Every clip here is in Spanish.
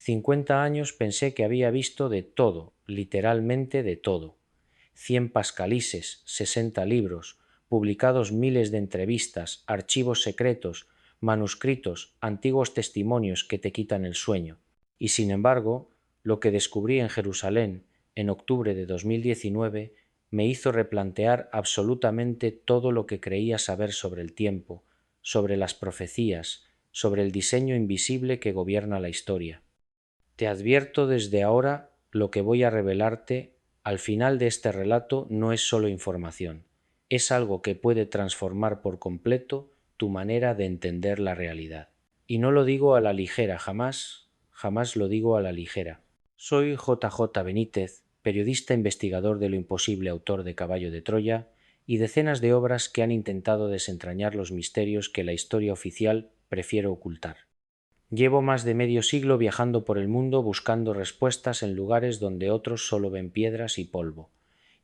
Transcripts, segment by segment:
50 años pensé que había visto de todo, literalmente de todo. 100 pascalises, 60 libros, publicados miles de entrevistas, archivos secretos, manuscritos, antiguos testimonios que te quitan el sueño. Y sin embargo, lo que descubrí en Jerusalén en octubre de 2019 me hizo replantear absolutamente todo lo que creía saber sobre el tiempo, sobre las profecías, sobre el diseño invisible que gobierna la historia. Te advierto desde ahora lo que voy a revelarte al final de este relato no es solo información, es algo que puede transformar por completo tu manera de entender la realidad. Y no lo digo a la ligera, jamás lo digo a la ligera. Soy JJ Benítez, periodista investigador de lo imposible, autor de Caballo de Troya y decenas de obras que han intentado desentrañar los misterios que la historia oficial prefiere ocultar. Llevo más de medio siglo viajando por el mundo buscando respuestas en lugares donde otros solo ven piedras y polvo.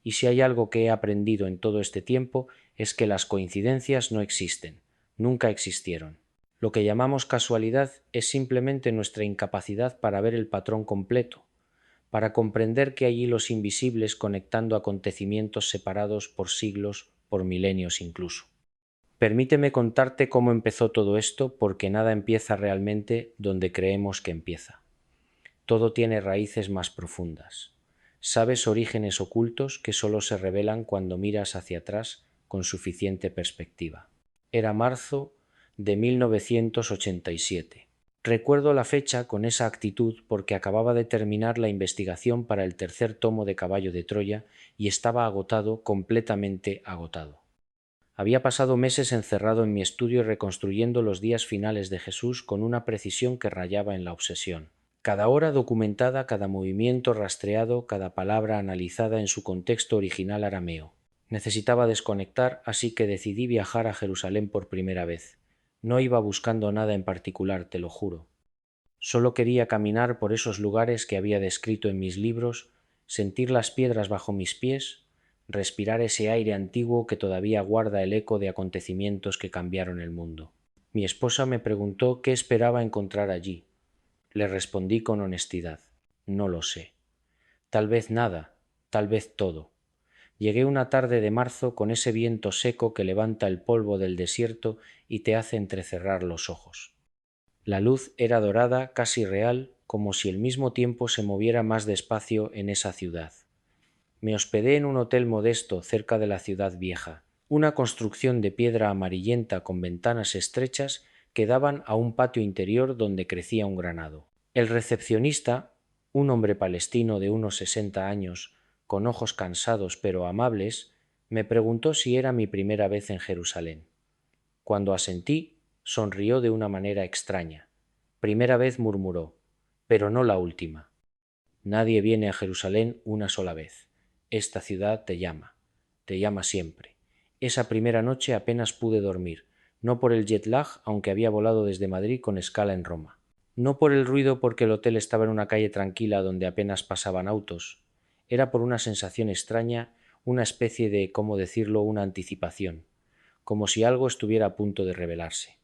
Y si hay algo que he aprendido en todo este tiempo es que las coincidencias no existen, nunca existieron. Lo que llamamos casualidad es simplemente nuestra incapacidad para ver el patrón completo, para comprender que hay hilos invisibles conectando acontecimientos separados por siglos, por milenios incluso. Permíteme contarte cómo empezó todo esto, porque nada empieza realmente donde creemos que empieza. Todo tiene raíces más profundas. Sabes orígenes ocultos que solo se revelan cuando miras hacia atrás con suficiente perspectiva. Era marzo de 1987. Recuerdo la fecha con esa actitud porque acababa de terminar la investigación para el tercer tomo de Caballo de Troya y estaba agotado, completamente agotado. Había pasado meses encerrado en mi estudio reconstruyendo los días finales de Jesús con una precisión que rayaba en la obsesión. Cada hora documentada, cada movimiento rastreado, cada palabra analizada en su contexto original arameo. Necesitaba desconectar, así que decidí viajar a Jerusalén por primera vez. No iba buscando nada en particular, te lo juro. Solo quería caminar por esos lugares que había descrito en mis libros, sentir las piedras bajo mis pies, respirar ese aire antiguo que todavía guarda el eco de acontecimientos que cambiaron el mundo. Mi esposa me preguntó qué esperaba encontrar allí. Le respondí con honestidad: no lo sé. Tal vez nada, tal vez todo. Llegué una tarde de marzo con ese viento seco que levanta el polvo del desierto y te hace entrecerrar los ojos. La luz era dorada, casi real, como si el mismo tiempo se moviera más despacio en esa ciudad. Me hospedé en un hotel modesto cerca de la ciudad vieja, una construcción de piedra amarillenta con ventanas estrechas que daban a un patio interior donde crecía un granado. El recepcionista, un hombre palestino de unos 60 años, con ojos cansados pero amables, me preguntó si era mi primera vez en Jerusalén. Cuando asentí, sonrió de una manera extraña. Primera vez, murmuró, pero no la última. Nadie viene a Jerusalén una sola vez. Esta ciudad te llama siempre. Esa primera noche apenas pude dormir, no por el jet lag, aunque había volado desde Madrid con escala en Roma. No por el ruido, porque el hotel estaba en una calle tranquila donde apenas pasaban autos. Era por una sensación extraña, una especie de, ¿cómo decirlo?, una anticipación, como si algo estuviera a punto de revelarse.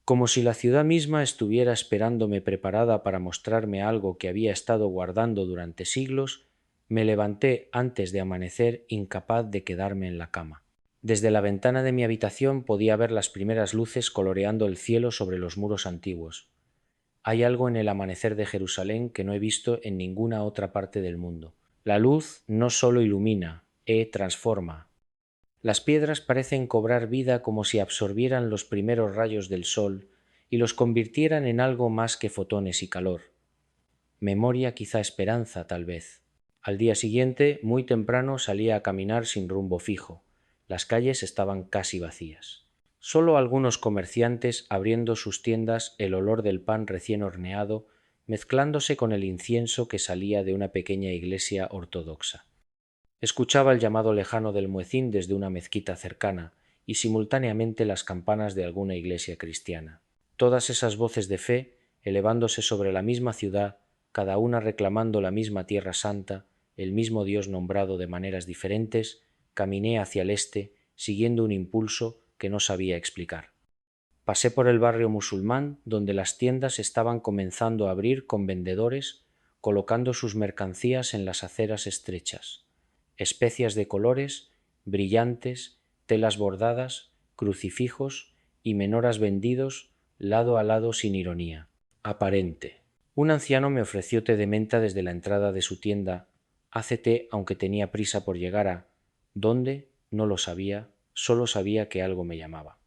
Como si la ciudad misma estuviera esperándome preparada para mostrarme algo que había estado guardando durante siglos, me levanté antes de amanecer, incapaz de quedarme en la cama. Desde la ventana de mi habitación podía ver las primeras luces coloreando el cielo sobre los muros antiguos. Hay algo en el amanecer de Jerusalén que no he visto en ninguna otra parte del mundo. La luz no solo ilumina, transforma. Las piedras parecen cobrar vida como si absorbieran los primeros rayos del sol y los convirtieran en algo más que fotones y calor. Memoria, quizá esperanza, tal vez. Al día siguiente, muy temprano, salí a caminar sin rumbo fijo. Las calles estaban casi vacías. Solo algunos comerciantes abriendo sus tiendas, el olor del pan recién horneado mezclándose con el incienso que salía de una pequeña iglesia ortodoxa. Escuchaba el llamado lejano del muecín desde una mezquita cercana y simultáneamente las campanas de alguna iglesia cristiana. Todas esas voces de fe, elevándose sobre la misma ciudad, cada una reclamando la misma tierra santa, el mismo Dios nombrado de maneras diferentes, caminé hacia el este, siguiendo un impulso que no sabía explicar. Pasé por el barrio musulmán, donde las tiendas estaban comenzando a abrir con vendedores colocando sus mercancías en las aceras estrechas. Especias de colores, brillantes, telas bordadas, crucifijos y menoras vendidos lado a lado sin ironía aparente. Un anciano me ofreció té de menta desde la entrada de su tienda. Hace té aunque tenía prisa por llegar a... ¿Dónde? No lo sabía, solo sabía que algo me llamaba.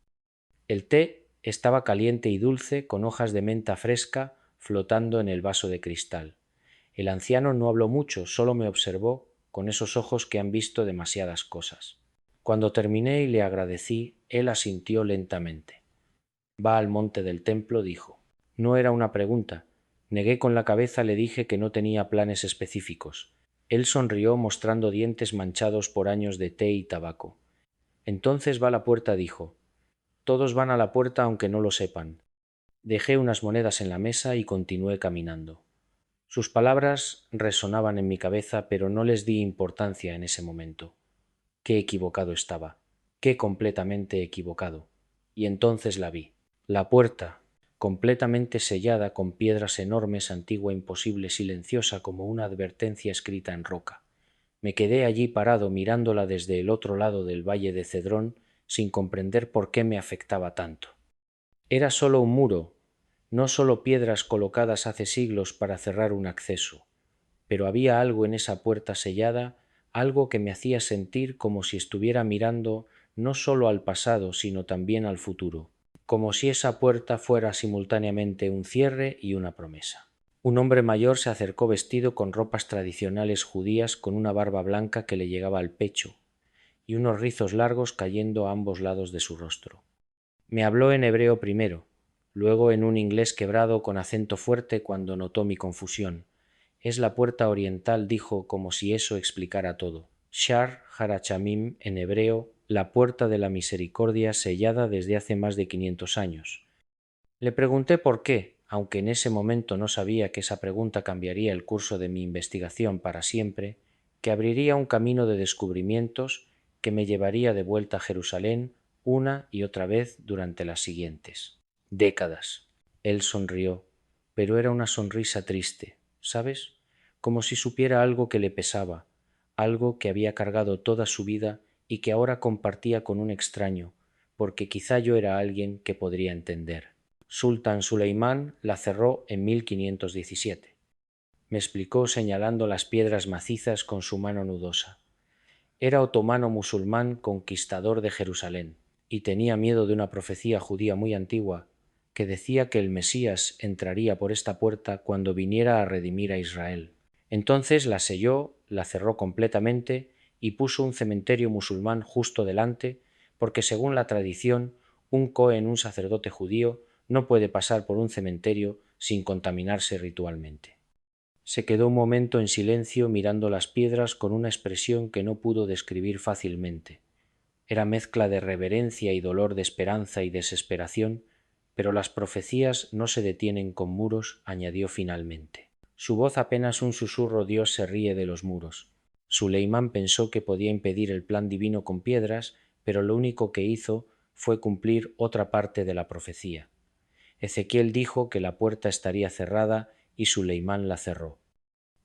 El té estaba caliente y dulce, con hojas de menta fresca flotando en el vaso de cristal. El anciano no habló mucho, solo me observó con esos ojos que han visto demasiadas cosas. Cuando terminé y le agradecí, él asintió lentamente. Va al monte del templo, dijo. No era una pregunta. Negué con la cabeza, le dije que no tenía planes específicos. Él sonrió mostrando dientes manchados por años de té y tabaco. Entonces va a la puerta, dijo. Todos van a la puerta aunque no lo sepan. Dejé unas monedas en la mesa y continué caminando. Sus palabras resonaban en mi cabeza, pero no les di importancia en ese momento. Qué equivocado estaba, qué completamente equivocado. Y entonces la vi. La puerta, completamente sellada con piedras enormes, antigua, imposible, silenciosa como una advertencia escrita en roca. Me quedé allí parado mirándola desde el otro lado del valle de Cedrón, sin comprender por qué me afectaba tanto. Era solo un muro, no solo piedras colocadas hace siglos para cerrar un acceso, pero había algo en esa puerta sellada, algo que me hacía sentir como si estuviera mirando no solo al pasado, sino también al futuro, como si esa puerta fuera simultáneamente un cierre y una promesa. Un hombre mayor se acercó vestido con ropas tradicionales judías, con una barba blanca que le llegaba al pecho y unos rizos largos cayendo a ambos lados de su rostro. Me habló en hebreo primero, luego en un inglés quebrado con acento fuerte cuando notó mi confusión. Es la puerta oriental, dijo, como si eso explicara todo. Shar Harachamim, en hebreo, la puerta de la misericordia, sellada desde hace más de 500 años. Le pregunté por qué, aunque en ese momento no sabía que esa pregunta cambiaría el curso de mi investigación para siempre, que abriría un camino de descubrimientos que me llevaría de vuelta a Jerusalén una y otra vez durante las siguientes décadas. Él sonrió, pero era una sonrisa triste, ¿sabes? Como si supiera algo que le pesaba, algo que había cargado toda su vida y que ahora compartía con un extraño, porque quizá yo era alguien que podría entender. Sultán Suleimán la cerró en 1517. Me explicó señalando las piedras macizas con su mano nudosa. Era otomano musulmán conquistador de Jerusalén, y tenía miedo de una profecía judía muy antigua que decía que el Mesías entraría por esta puerta cuando viniera a redimir a Israel. Entonces la selló, la cerró completamente y puso un cementerio musulmán justo delante, porque según la tradición, un cohen, un sacerdote judío, no puede pasar por un cementerio sin contaminarse ritualmente. Se quedó un momento en silencio mirando las piedras con una expresión que no pudo describir fácilmente. Era mezcla de reverencia y dolor, de esperanza y desesperación, pero las profecías no se detienen con muros, añadió finalmente. Su voz apenas un susurro. Dios se ríe de los muros. Suleimán pensó que podía impedir el plan divino con piedras, pero lo único que hizo fue cumplir otra parte de la profecía. Ezequiel dijo que la puerta estaría cerrada y Suleimán la cerró.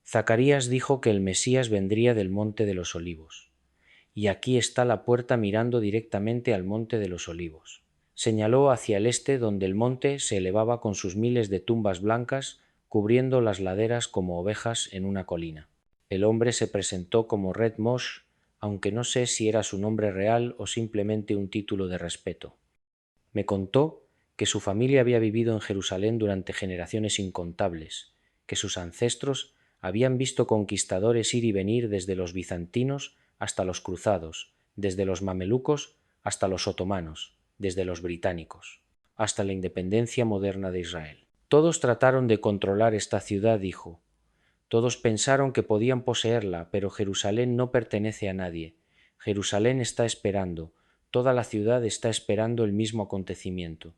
Zacarías dijo que el Mesías vendría del monte de los Olivos. Y aquí está la puerta mirando directamente al monte de los Olivos. Señaló hacia el este, donde el monte se elevaba con sus miles de tumbas blancas, cubriendo las laderas como ovejas en una colina. El hombre se presentó como Red Moshe, aunque no sé si era su nombre real o simplemente un título de respeto. Me contó que su familia había vivido en Jerusalén durante generaciones incontables, que sus ancestros habían visto conquistadores ir y venir desde los bizantinos hasta los cruzados, desde los mamelucos hasta los otomanos, desde los británicos, hasta la independencia moderna de Israel. Todos trataron de controlar esta ciudad, dijo. Todos pensaron que podían poseerla, pero Jerusalén no pertenece a nadie. Jerusalén está esperando, toda la ciudad está esperando el mismo acontecimiento.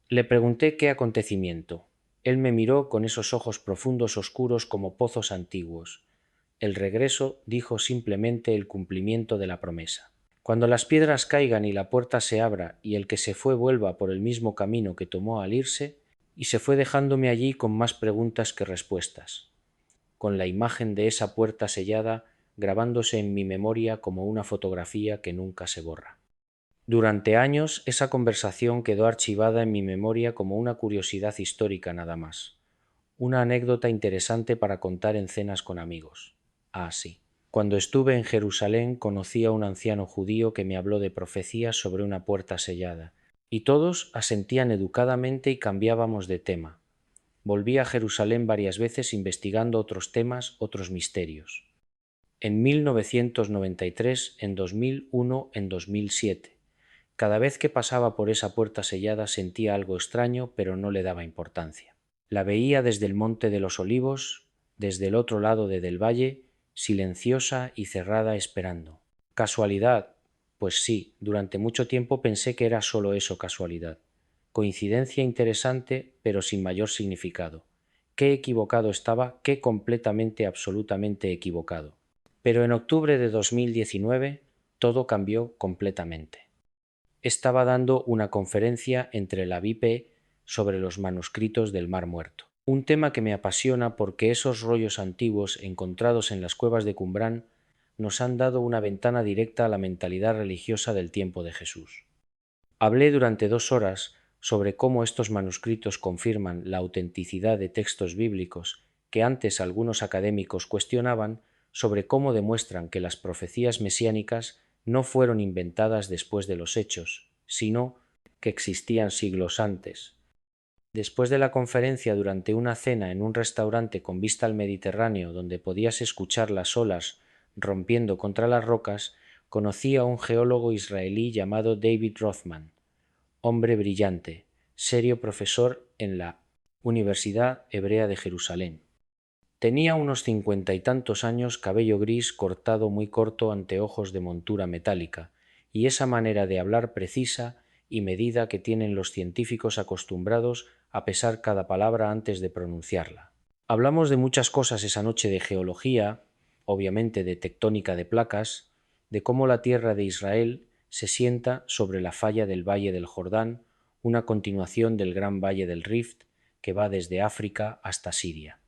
Le pregunté qué acontecimiento. Él me miró con esos ojos profundos, oscuros como pozos antiguos. El regreso, dijo, simplemente el cumplimiento de la promesa. Cuando las piedras caigan y la puerta se abra y el que se fue vuelva por el mismo camino que tomó al irse, y se fue dejándome allí con más preguntas que respuestas, con la imagen de esa puerta sellada grabándose en mi memoria como una fotografía que nunca se borra. Durante años esa conversación quedó archivada en mi memoria como una curiosidad histórica nada más, una anécdota interesante para contar en cenas con amigos. Ah, sí. Cuando estuve en Jerusalén conocí a un anciano judío que me habló de profecías sobre una puerta sellada, y todos asentían educadamente y cambiábamos de tema. Volví a Jerusalén varias veces investigando otros temas, otros misterios. En 1993, en 2001, en 2007. Cada vez que pasaba por esa puerta sellada sentía algo extraño, pero no le daba importancia. La veía desde el Monte de los Olivos, desde el otro lado del valle, silenciosa y cerrada esperando. ¿Casualidad? Pues sí, durante mucho tiempo pensé que era solo eso, casualidad. Coincidencia interesante, pero sin mayor significado. Qué equivocado estaba, qué completamente, absolutamente equivocado. Pero en octubre de 2019 todo cambió completamente. Estaba dando una conferencia entre la BIP sobre los manuscritos del Mar Muerto. Un tema que me apasiona porque esos rollos antiguos encontrados en las cuevas de Qumrán nos han dado una ventana directa a la mentalidad religiosa del tiempo de Jesús. Hablé durante 2 horas sobre cómo estos manuscritos confirman la autenticidad de textos bíblicos que antes algunos académicos cuestionaban, sobre cómo demuestran que las profecías mesiánicas no fueron inventadas después de los hechos, sino que existían siglos antes. Después de la conferencia, durante una cena en un restaurante con vista al Mediterráneo donde podías escuchar las olas rompiendo contra las rocas, conocí a un geólogo israelí llamado David Rothman, hombre brillante, serio profesor en la Universidad Hebrea de Jerusalén. Tenía unos 50 y tantos años, cabello gris cortado muy corto, anteojos de montura metálica, y esa manera de hablar precisa y medida que tienen los científicos acostumbrados a pesar cada palabra antes de pronunciarla. Hablamos de muchas cosas esa noche, de geología, obviamente de tectónica de placas, de cómo la tierra de Israel se sienta sobre la falla del Valle del Jordán, una continuación del gran Valle del Rift que va desde África hasta Siria.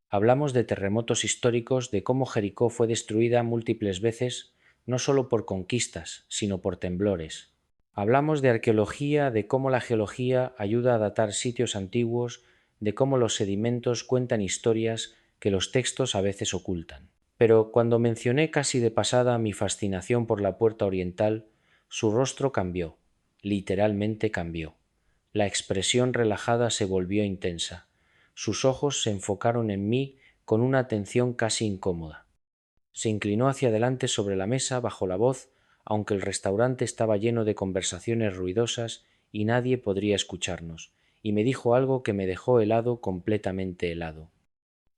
Hablamos de terremotos históricos, de cómo Jericó fue destruida múltiples veces, no solo por conquistas, sino por temblores. Hablamos de arqueología, de cómo la geología ayuda a datar sitios antiguos, de cómo los sedimentos cuentan historias que los textos a veces ocultan. Pero cuando mencioné casi de pasada mi fascinación por la puerta oriental, su rostro cambió, literalmente cambió. La expresión relajada se volvió intensa. Sus ojos se enfocaron en mí con una atención casi incómoda. Se inclinó hacia adelante sobre la mesa bajo la voz, aunque el restaurante estaba lleno de conversaciones ruidosas y nadie podría escucharnos, y me dijo algo que me dejó helado, completamente helado.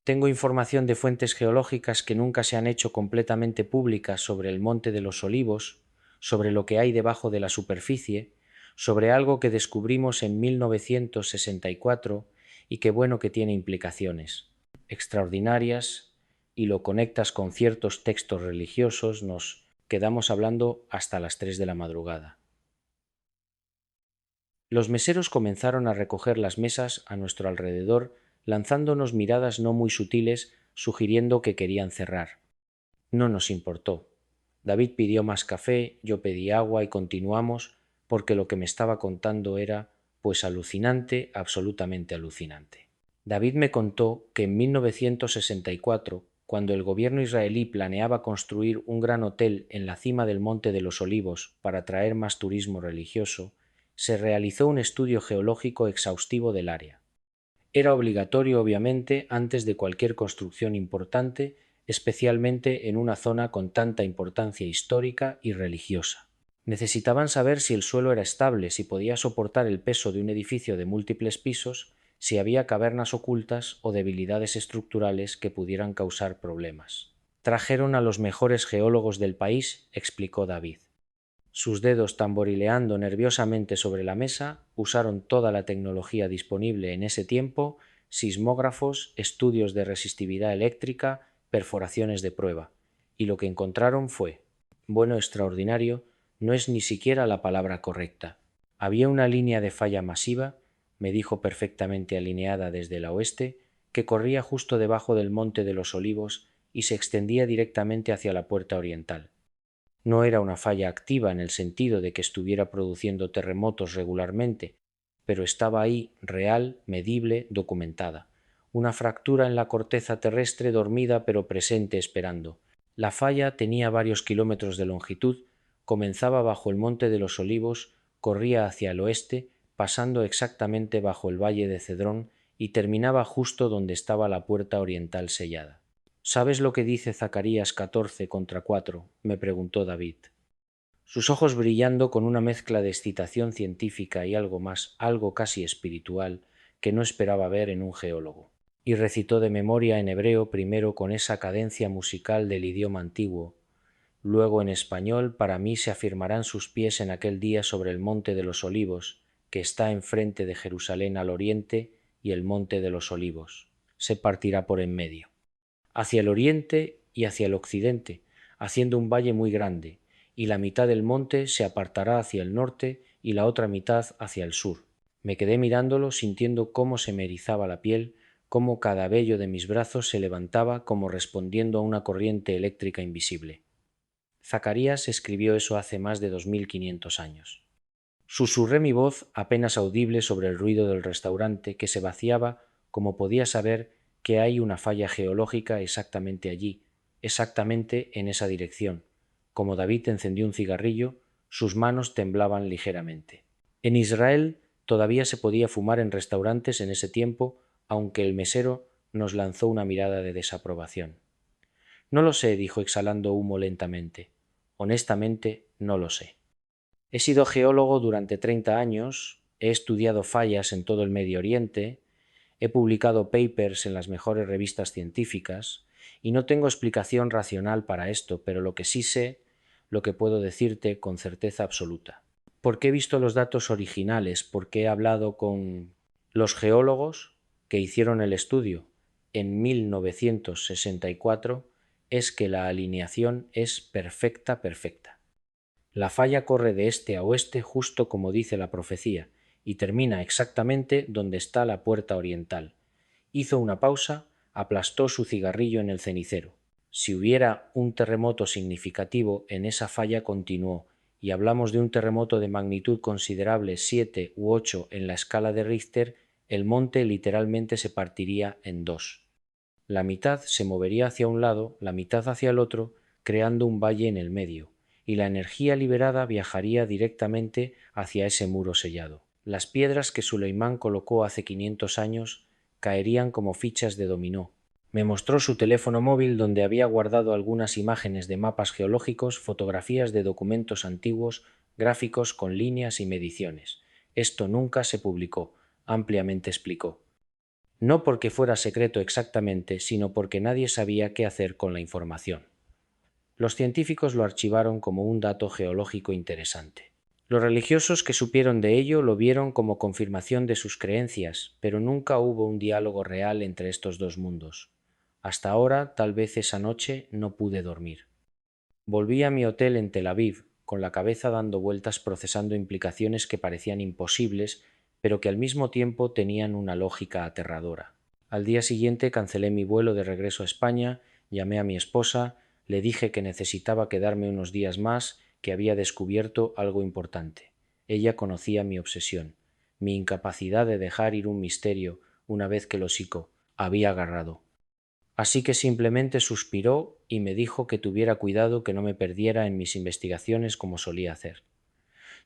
Tengo información de fuentes geológicas que nunca se han hecho completamente públicas sobre el Monte de los Olivos, sobre lo que hay debajo de la superficie, sobre algo que descubrimos en 1964 y que bueno que tiene implicaciones extraordinarias, y lo conectas con ciertos textos religiosos, nos quedamos hablando hasta las 3 de la madrugada. Los meseros comenzaron a recoger las mesas a nuestro alrededor, lanzándonos miradas no muy sutiles, sugiriendo que querían cerrar. No nos importó. David pidió más café, yo pedí agua y continuamos, porque lo que me estaba contando era, pues, alucinante, absolutamente alucinante. David me contó que en 1964, cuando el gobierno israelí planeaba construir un gran hotel en la cima del Monte de los Olivos para atraer más turismo religioso, se realizó un estudio geológico exhaustivo del área. Era obligatorio, obviamente, antes de cualquier construcción importante, especialmente en una zona con tanta importancia histórica y religiosa. Necesitaban saber si el suelo era estable, si podía soportar el peso de un edificio de múltiples pisos, si había cavernas ocultas o debilidades estructurales que pudieran causar problemas. Trajeron a los mejores geólogos del país, explicó David. Sus dedos tamborileando nerviosamente sobre la mesa, usaron toda la tecnología disponible en ese tiempo, sismógrafos, estudios de resistividad eléctrica, perforaciones de prueba, y lo que encontraron fue, bueno, extraordinario, No es ni siquiera la palabra correcta. Había una línea de falla masiva, me dijo perfectamente alineada desde el oeste, que corría justo debajo del Monte de los Olivos y se extendía directamente hacia la puerta oriental. No era una falla activa en el sentido de que estuviera produciendo terremotos regularmente, pero estaba ahí, real, medible, documentada. Una fractura en la corteza terrestre dormida pero presente esperando. La falla tenía varios kilómetros de longitud, comenzaba bajo el Monte de los Olivos, corría hacia el oeste, pasando exactamente bajo el valle de Cedrón y terminaba justo donde estaba la puerta oriental sellada. ¿Sabes lo que dice Zacarías 14:4? Me preguntó David. Sus ojos brillando con una mezcla de excitación científica y algo más, algo casi espiritual, que no esperaba ver en un geólogo. Y recitó de memoria en hebreo primero con esa cadencia musical del idioma antiguo, luego en español: para mí se afirmarán sus pies en aquel día sobre el monte de los olivos, que está enfrente de Jerusalén al oriente, y el monte de los olivos se partirá por en medio, hacia el oriente y hacia el occidente, haciendo un valle muy grande, y la mitad del monte se apartará hacia el norte y la otra mitad hacia el sur. Me quedé mirándolo, sintiendo cómo se me erizaba la piel, cómo cada vello de mis brazos se levantaba como respondiendo a una corriente eléctrica invisible. Zacarías escribió eso hace más de 2500 años. Susurré mi voz apenas audible sobre el ruido del restaurante que se vaciaba, como podía saber que hay una falla geológica exactamente allí, exactamente en esa dirección. Como David encendió un cigarrillo, sus manos temblaban ligeramente. En Israel todavía se podía fumar en restaurantes en ese tiempo, aunque el mesero nos lanzó una mirada de desaprobación. No lo sé, dijo exhalando humo lentamente. Honestamente, no lo sé. He sido geólogo durante 30 años, he estudiado fallas en todo el Medio Oriente, he publicado papers en las mejores revistas científicas y no tengo explicación racional para esto, pero lo que sí sé, lo que puedo decirte con certeza absoluta. Porque he visto los datos originales, porque he hablado con los geólogos que hicieron el estudio en 1964, es que la alineación es perfecta, perfecta. La falla corre de este a oeste justo como dice la profecía, y termina exactamente donde está la puerta oriental. Hizo una pausa, aplastó su cigarrillo en el cenicero. Si hubiera un terremoto significativo en esa falla, continuó, y hablamos de un terremoto de magnitud considerable 7 u 8 en la escala de Richter, el monte literalmente se partiría en dos. La mitad se movería hacia un lado, la mitad hacia el otro, creando un valle en el medio, y la energía liberada viajaría directamente hacia ese muro sellado. Las piedras que Suleimán colocó hace 500 años caerían como fichas de dominó. Me mostró su teléfono móvil donde había guardado algunas imágenes de mapas geológicos, fotografías de documentos antiguos, gráficos con líneas y mediciones. Esto nunca se publicó, ampliamente explicó. No porque fuera secreto exactamente, sino porque nadie sabía qué hacer con la información. Los científicos lo archivaron como un dato geológico interesante. Los religiosos que supieron de ello lo vieron como confirmación de sus creencias, pero nunca hubo un diálogo real entre estos dos mundos. Hasta ahora, tal vez esa noche, no pude dormir. Volví a mi hotel en Tel Aviv, con la cabeza dando vueltas procesando implicaciones que parecían imposibles, pero que al mismo tiempo tenían una lógica aterradora. Al día siguiente cancelé mi vuelo de regreso a España, llamé a mi esposa, le dije que necesitaba quedarme unos días más, que había descubierto algo importante. Ella conocía mi obsesión, mi incapacidad de dejar ir un misterio una vez que lo psico había agarrado. Así que simplemente suspiró y me dijo que tuviera cuidado, que no me perdiera en mis investigaciones como solía hacer.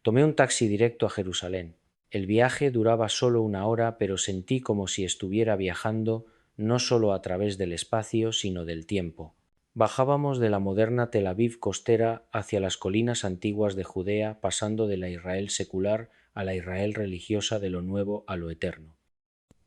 Tomé un taxi directo a Jerusalén. El viaje duraba solo 1 hora, pero sentí como si estuviera viajando no solo a través del espacio, sino del tiempo. Bajábamos de la moderna Tel Aviv costera hacia las colinas antiguas de Judea, pasando de la Israel secular a la Israel religiosa, de lo nuevo a lo eterno.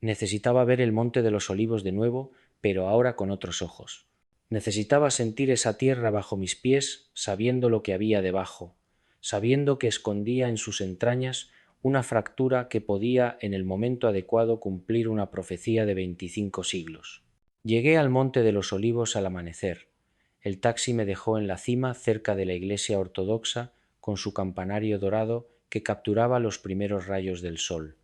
Necesitaba ver el Monte de los Olivos de nuevo, pero ahora con otros ojos. Necesitaba sentir esa tierra bajo mis pies, sabiendo lo que había debajo, sabiendo que escondía en sus entrañas una fractura que podía en el momento adecuado cumplir una profecía de 25 siglos. Llegué al Monte de los Olivos al amanecer. El taxi me dejó en la cima, cerca de la iglesia ortodoxa, con su campanario dorado que capturaba los primeros rayos del sol.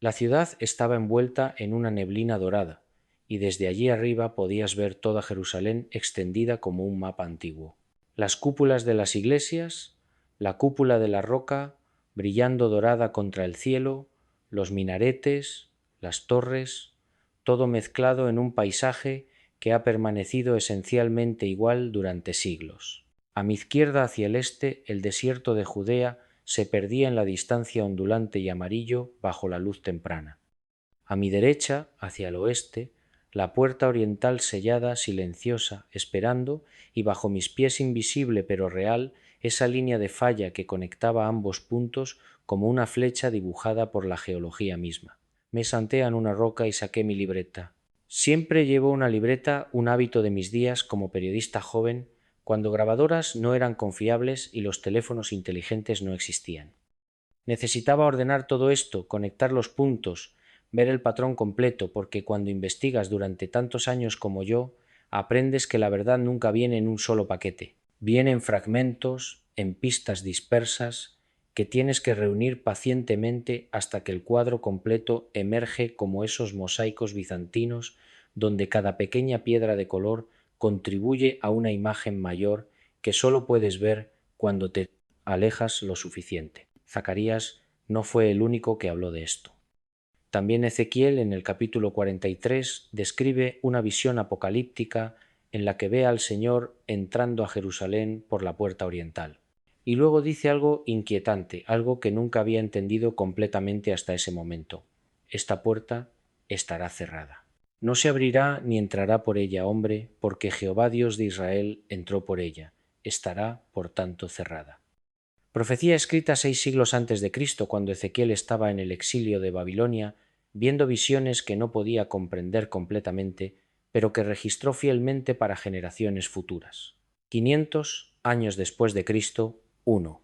La ciudad estaba envuelta en una neblina dorada, y desde allí arriba podías ver toda Jerusalén extendida como un mapa antiguo. Las cúpulas de las iglesias, la cúpula de la roca, brillando dorada contra el cielo, los minaretes, las torres, todo mezclado en un paisaje que ha permanecido esencialmente igual durante siglos. A mi izquierda, hacia el este, el desierto de Judea se perdía en la distancia ondulante y amarillo bajo la luz temprana. A mi derecha, hacia el oeste, la puerta oriental sellada, silenciosa, esperando, y bajo mis pies invisible pero real, esa línea de falla que conectaba ambos puntos como una flecha dibujada por la geología misma. Me senté en una roca y saqué mi libreta. Siempre llevo una libreta, un hábito de mis días como periodista joven, cuando grabadoras no eran confiables y los teléfonos inteligentes no existían. Necesitaba ordenar todo esto, conectar los puntos, ver el patrón completo, porque cuando investigas durante tantos años como yo, aprendes que la verdad nunca viene en un solo paquete. Viene en fragmentos, en pistas dispersas, que tienes que reunir pacientemente hasta que el cuadro completo emerge como esos mosaicos bizantinos donde cada pequeña piedra de color contribuye a una imagen mayor que solo puedes ver cuando te alejas lo suficiente. Zacarías no fue el único que habló de esto. También Ezequiel, en el capítulo 43, describe una visión apocalíptica en la que ve al Señor entrando a Jerusalén por la puerta oriental. Y luego dice algo inquietante, algo que nunca había entendido completamente hasta ese momento. Esta puerta estará cerrada. No se abrirá ni entrará por ella hombre, porque Jehová Dios de Israel entró por ella. Estará, por tanto, cerrada. Profecía escrita 6 siglos antes de Cristo, cuando Ezequiel estaba en el exilio de Babilonia, viendo visiones que no podía comprender completamente, pero que registró fielmente para generaciones futuras. 500 años después de Cristo, 1.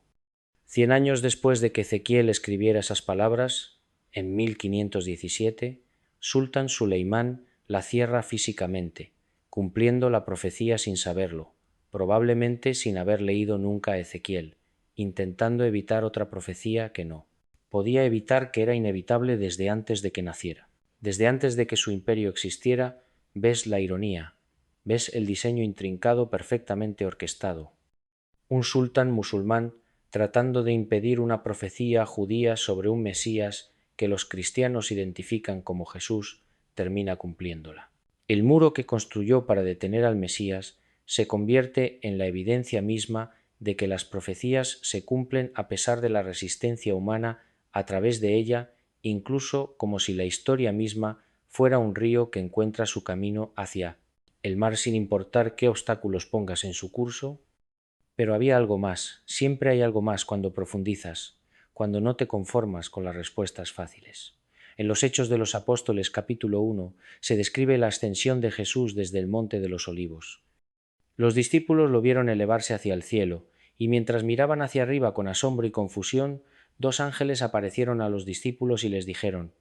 100 años después de que Ezequiel escribiera esas palabras, en 1517, Sultán Suleimán la cierra físicamente, cumpliendo la profecía sin saberlo, probablemente sin haber leído nunca a Ezequiel, intentando evitar otra profecía que no. Podía evitar que era inevitable desde antes de que naciera. Desde antes de que su imperio existiera, ves la ironía, ves el diseño intrincado perfectamente orquestado. Un sultán musulmán tratando de impedir una profecía judía sobre un Mesías que los cristianos identifican como Jesús, termina cumpliéndola. El muro que construyó para detener al Mesías se convierte en la evidencia misma de que las profecías se cumplen a pesar de la resistencia humana a través de ella, incluso como si la historia misma fuera un río que encuentra su camino hacia el mar sin importar qué obstáculos pongas en su curso. Pero había algo más, siempre hay algo más cuando profundizas, cuando no te conformas con las respuestas fáciles. En los Hechos de los Apóstoles capítulo 1 se describe la ascensión de Jesús desde el Monte de los Olivos. Los discípulos lo vieron elevarse hacia el cielo, y mientras miraban hacia arriba con asombro y confusión, 2 ángeles aparecieron a los discípulos y les dijeron: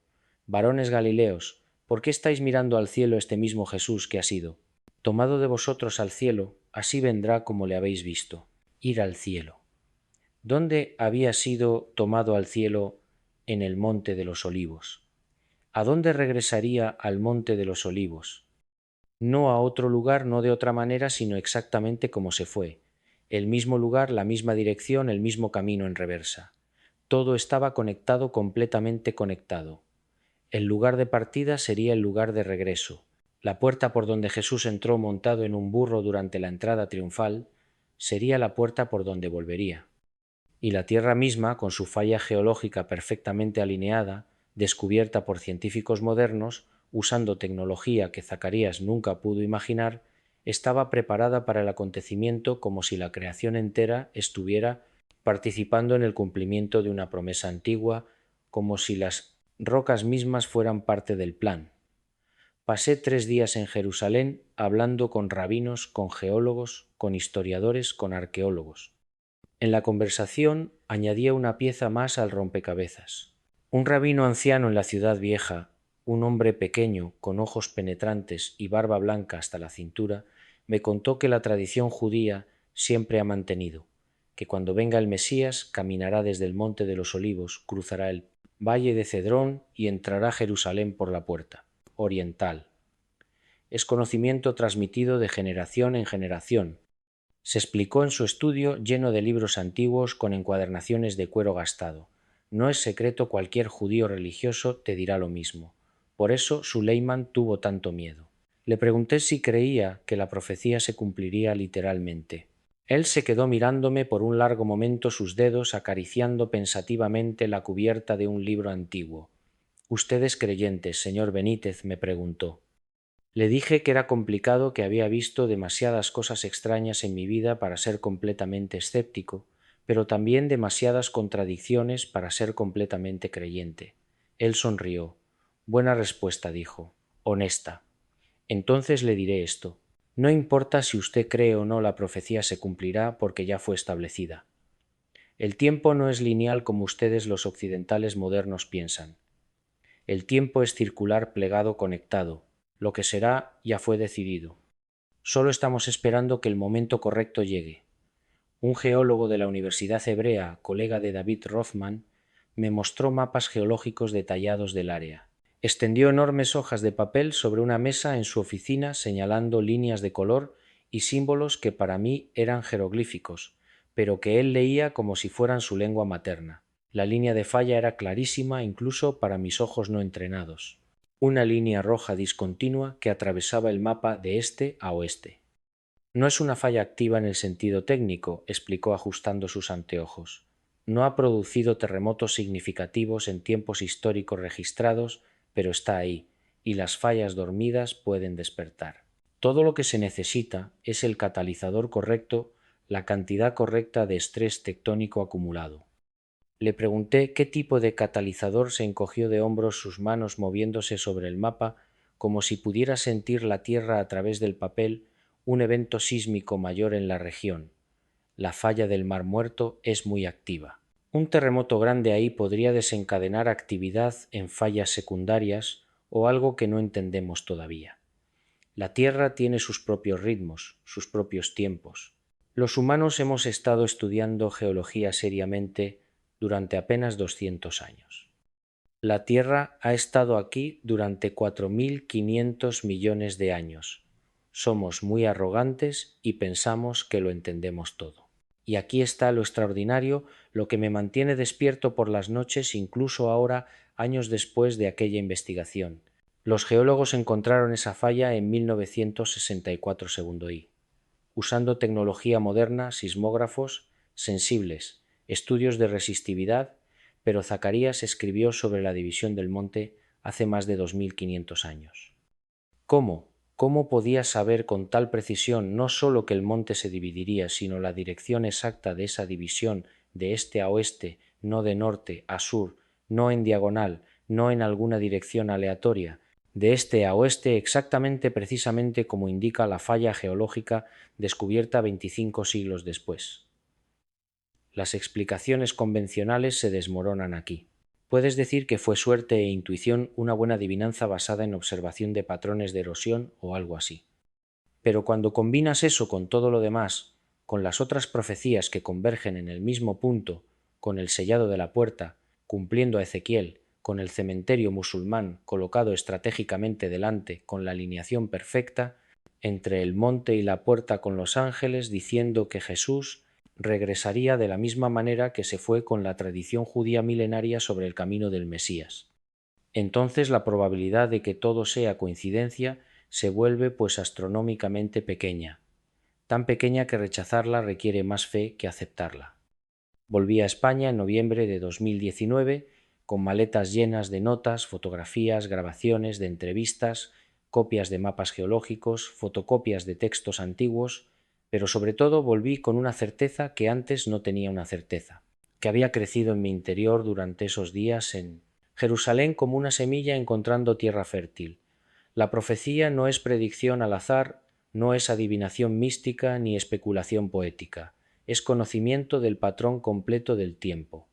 «Varones Galileos, ¿por qué estáis mirando al cielo este mismo Jesús que ha sido? Tomado de vosotros al cielo, así vendrá como le habéis visto». Ir al cielo. ¿Dónde había sido tomado al cielo? En el Monte de los Olivos. ¿A dónde regresaría al Monte de los Olivos? No a otro lugar, no de otra manera, sino exactamente como se fue. El mismo lugar, la misma dirección, el mismo camino en reversa. Todo estaba conectado, completamente conectado. El lugar de partida sería el lugar de regreso. La puerta por donde Jesús entró montado en un burro durante la entrada triunfal sería la puerta por donde volvería. Y la Tierra misma, con su falla geológica perfectamente alineada, descubierta por científicos modernos, usando tecnología que Zacarías nunca pudo imaginar, estaba preparada para el acontecimiento como si la creación entera estuviera participando en el cumplimiento de una promesa antigua, como si las rocas mismas fueran parte del plan. Pasé 3 días en Jerusalén hablando con rabinos, con geólogos, con historiadores, con arqueólogos. En la conversación añadía una pieza más al rompecabezas. Un rabino anciano en la ciudad vieja, un hombre pequeño, con ojos penetrantes y barba blanca hasta la cintura, me contó que la tradición judía siempre ha mantenido: que cuando venga el Mesías caminará desde el monte de los Olivos, cruzará el valle de Cedrón y entrará a Jerusalén por la puerta oriental. Es conocimiento transmitido de generación en generación. Se explicó en su estudio lleno de libros antiguos con encuadernaciones de cuero gastado. No es secreto, cualquier judío religioso te dirá lo mismo. Por eso Suleiman tuvo tanto miedo. Le pregunté si creía que la profecía se cumpliría literalmente. Él se quedó mirándome por un largo momento, sus dedos acariciando pensativamente la cubierta de un libro antiguo. «¿Usted es creyente, señor Benítez?», me preguntó. Le dije que era complicado, que había visto demasiadas cosas extrañas en mi vida para ser completamente escéptico, pero también demasiadas contradicciones para ser completamente creyente. Él sonrió. «Buena respuesta», dijo. «Honesta. Entonces le diré esto. No importa si usted cree o no, la profecía se cumplirá porque ya fue establecida. El tiempo no es lineal como ustedes los occidentales modernos piensan. El tiempo es circular, plegado, conectado. Lo que será ya fue decidido. Solo estamos esperando que el momento correcto llegue. Un geólogo de la Universidad Hebrea, colega de David Rothman, me mostró mapas geológicos detallados del área. Extendió enormes hojas de papel sobre una mesa en su oficina, señalando líneas de color y símbolos que para mí eran jeroglíficos, pero que él leía como si fueran su lengua materna. La línea de falla era clarísima incluso para mis ojos no entrenados. Una línea roja discontinua que atravesaba el mapa de este a oeste. No es una falla activa en el sentido técnico, explicó ajustando sus anteojos. No ha producido terremotos significativos en tiempos históricos registrados, pero está ahí, y las fallas dormidas pueden despertar. Todo lo que se necesita es el catalizador correcto, la cantidad correcta de estrés tectónico acumulado. Le pregunté qué tipo de catalizador. Se encogió de hombros, sus manos moviéndose sobre el mapa como si pudiera sentir la Tierra a través del papel, un evento sísmico mayor en la región. La falla del Mar Muerto es muy activa. Un terremoto grande ahí podría desencadenar actividad en fallas secundarias o algo que no entendemos todavía. La Tierra tiene sus propios ritmos, sus propios tiempos. Los humanos hemos estado estudiando geología seriamente durante apenas 200 años. La Tierra ha estado aquí durante 4.500 millones de años. Somos muy arrogantes y pensamos que lo entendemos todo. Y aquí está lo extraordinario, lo que me mantiene despierto por las noches incluso ahora, años después de aquella investigación. Los geólogos encontraron esa falla en 1964 segundo I, usando tecnología moderna, sismógrafos sensibles, estudios de resistividad, pero Zacarías escribió sobre la división del monte hace más de 2500 años. ¿Cómo? ¿Cómo podía saber con tal precisión no sólo que el monte se dividiría, sino la dirección exacta de esa división, de este a oeste, no de norte a sur, no en diagonal, no en alguna dirección aleatoria, de este a oeste exactamente, precisamente como indica la falla geológica descubierta 25 siglos después? Las explicaciones convencionales se desmoronan aquí. Puedes decir que fue suerte e intuición, una buena adivinanza basada en observación de patrones de erosión o algo así. Pero cuando combinas eso con todo lo demás, con las otras profecías que convergen en el mismo punto, con el sellado de la puerta, cumpliendo a Ezequiel, con el cementerio musulmán colocado estratégicamente delante, con la alineación perfecta, entre el monte y la puerta con los ángeles, diciendo que Jesús regresaría de la misma manera que se fue con la tradición judía milenaria sobre el camino del Mesías. Entonces la probabilidad de que todo sea coincidencia se vuelve pues astronómicamente pequeña, tan pequeña que rechazarla requiere más fe que aceptarla. Volví a España en noviembre de 2019 con maletas llenas de notas, fotografías, grabaciones de entrevistas, copias de mapas geológicos, fotocopias de textos antiguos, pero sobre todo volví con una certeza que antes no tenía una certeza, que había crecido en mi interior durante esos días en Jerusalén como una semilla encontrando tierra fértil. La profecía no es predicción al azar, no es adivinación mística ni especulación poética, es conocimiento del patrón completo del tiempo.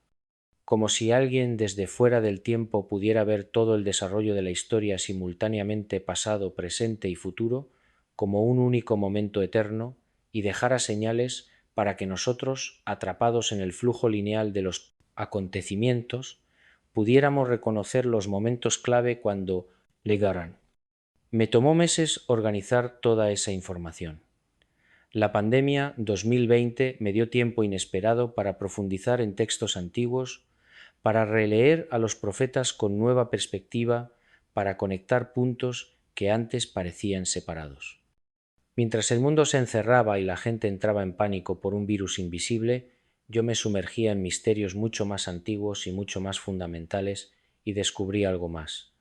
Como si alguien desde fuera del tiempo pudiera ver todo el desarrollo de la historia simultáneamente, pasado, presente y futuro, como un único momento eterno, y dejara señales para que nosotros, atrapados en el flujo lineal de los acontecimientos, pudiéramos reconocer los momentos clave cuando llegaran. Me tomó meses organizar toda esa información. La pandemia 2020 me dio tiempo inesperado para profundizar en textos antiguos, para releer a los profetas con nueva perspectiva, para conectar puntos que antes parecían separados. Mientras el mundo se encerraba y la gente entraba en pánico por un virus invisible, yo me sumergía en misterios mucho más antiguos y mucho más fundamentales y descubrí algo más,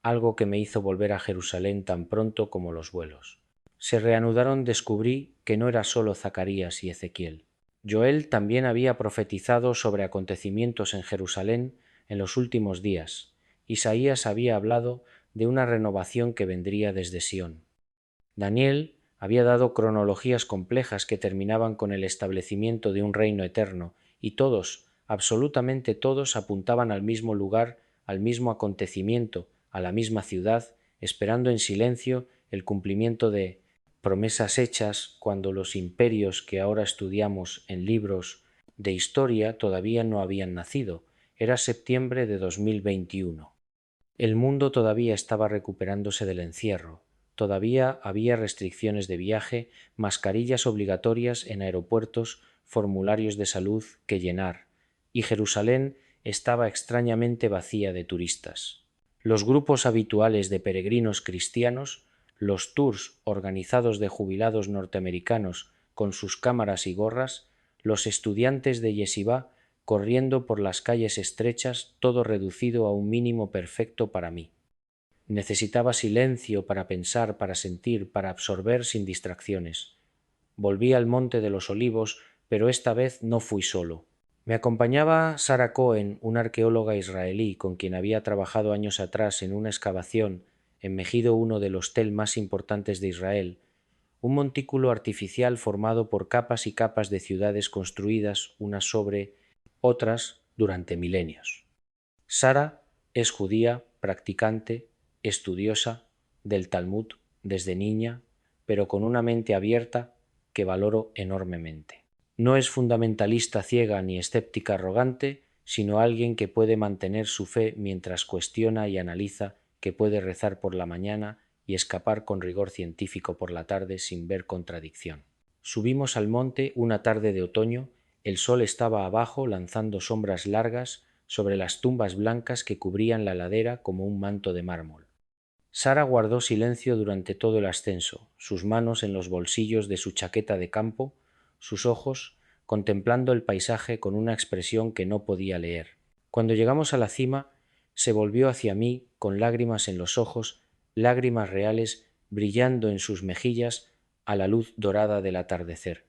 algo que me hizo volver a Jerusalén tan pronto como los vuelos. Se reanudaron, descubrí que no era solo Zacarías y Ezequiel. Joel también había profetizado sobre acontecimientos en Jerusalén en los últimos días. Isaías había hablado de una renovación que vendría desde Sión. Daniel había dado cronologías complejas que terminaban con el establecimiento de un reino eterno, y todos, absolutamente todos, apuntaban al mismo lugar, al mismo acontecimiento, a la misma ciudad, esperando en silencio el cumplimiento de promesas hechas cuando los imperios que ahora estudiamos en libros de historia todavía no habían nacido. Era septiembre de 2021. El mundo todavía estaba recuperándose del encierro. Todavía había restricciones de viaje, mascarillas obligatorias en aeropuertos, formularios de salud que llenar, y Jerusalén estaba extrañamente vacía de turistas. Los grupos habituales de peregrinos cristianos, los tours organizados de jubilados norteamericanos con sus cámaras y gorras, los estudiantes de yeshivá corriendo por las calles estrechas, todo reducido a un mínimo perfecto para mí. Necesitaba silencio para pensar, para sentir, para absorber sin distracciones. Volví al Monte de los Olivos, pero esta vez no fui solo. Me acompañaba Sarah Cohen, una arqueóloga israelí con quien había trabajado años atrás en una excavación en Megido, uno de los tel más importantes de Israel, un montículo artificial formado por capas y capas de ciudades construidas unas sobre otras durante milenios. Sara es judía, practicante, estudiosa del Talmud desde niña, pero con una mente abierta que valoro enormemente. No es fundamentalista ciega ni escéptica arrogante, sino alguien que puede mantener su fe mientras cuestiona y analiza, que puede rezar por la mañana y escapar con rigor científico por la tarde sin ver contradicción. Subimos al monte una tarde de otoño, el sol estaba abajo lanzando sombras largas sobre las tumbas blancas que cubrían la ladera como un manto de mármol. Sara guardó silencio durante todo el ascenso, sus manos en los bolsillos de su chaqueta de campo, sus ojos contemplando el paisaje con una expresión que no podía leer. Cuando llegamos a la cima, se volvió hacia mí con lágrimas en los ojos, lágrimas reales brillando en sus mejillas a la luz dorada del atardecer.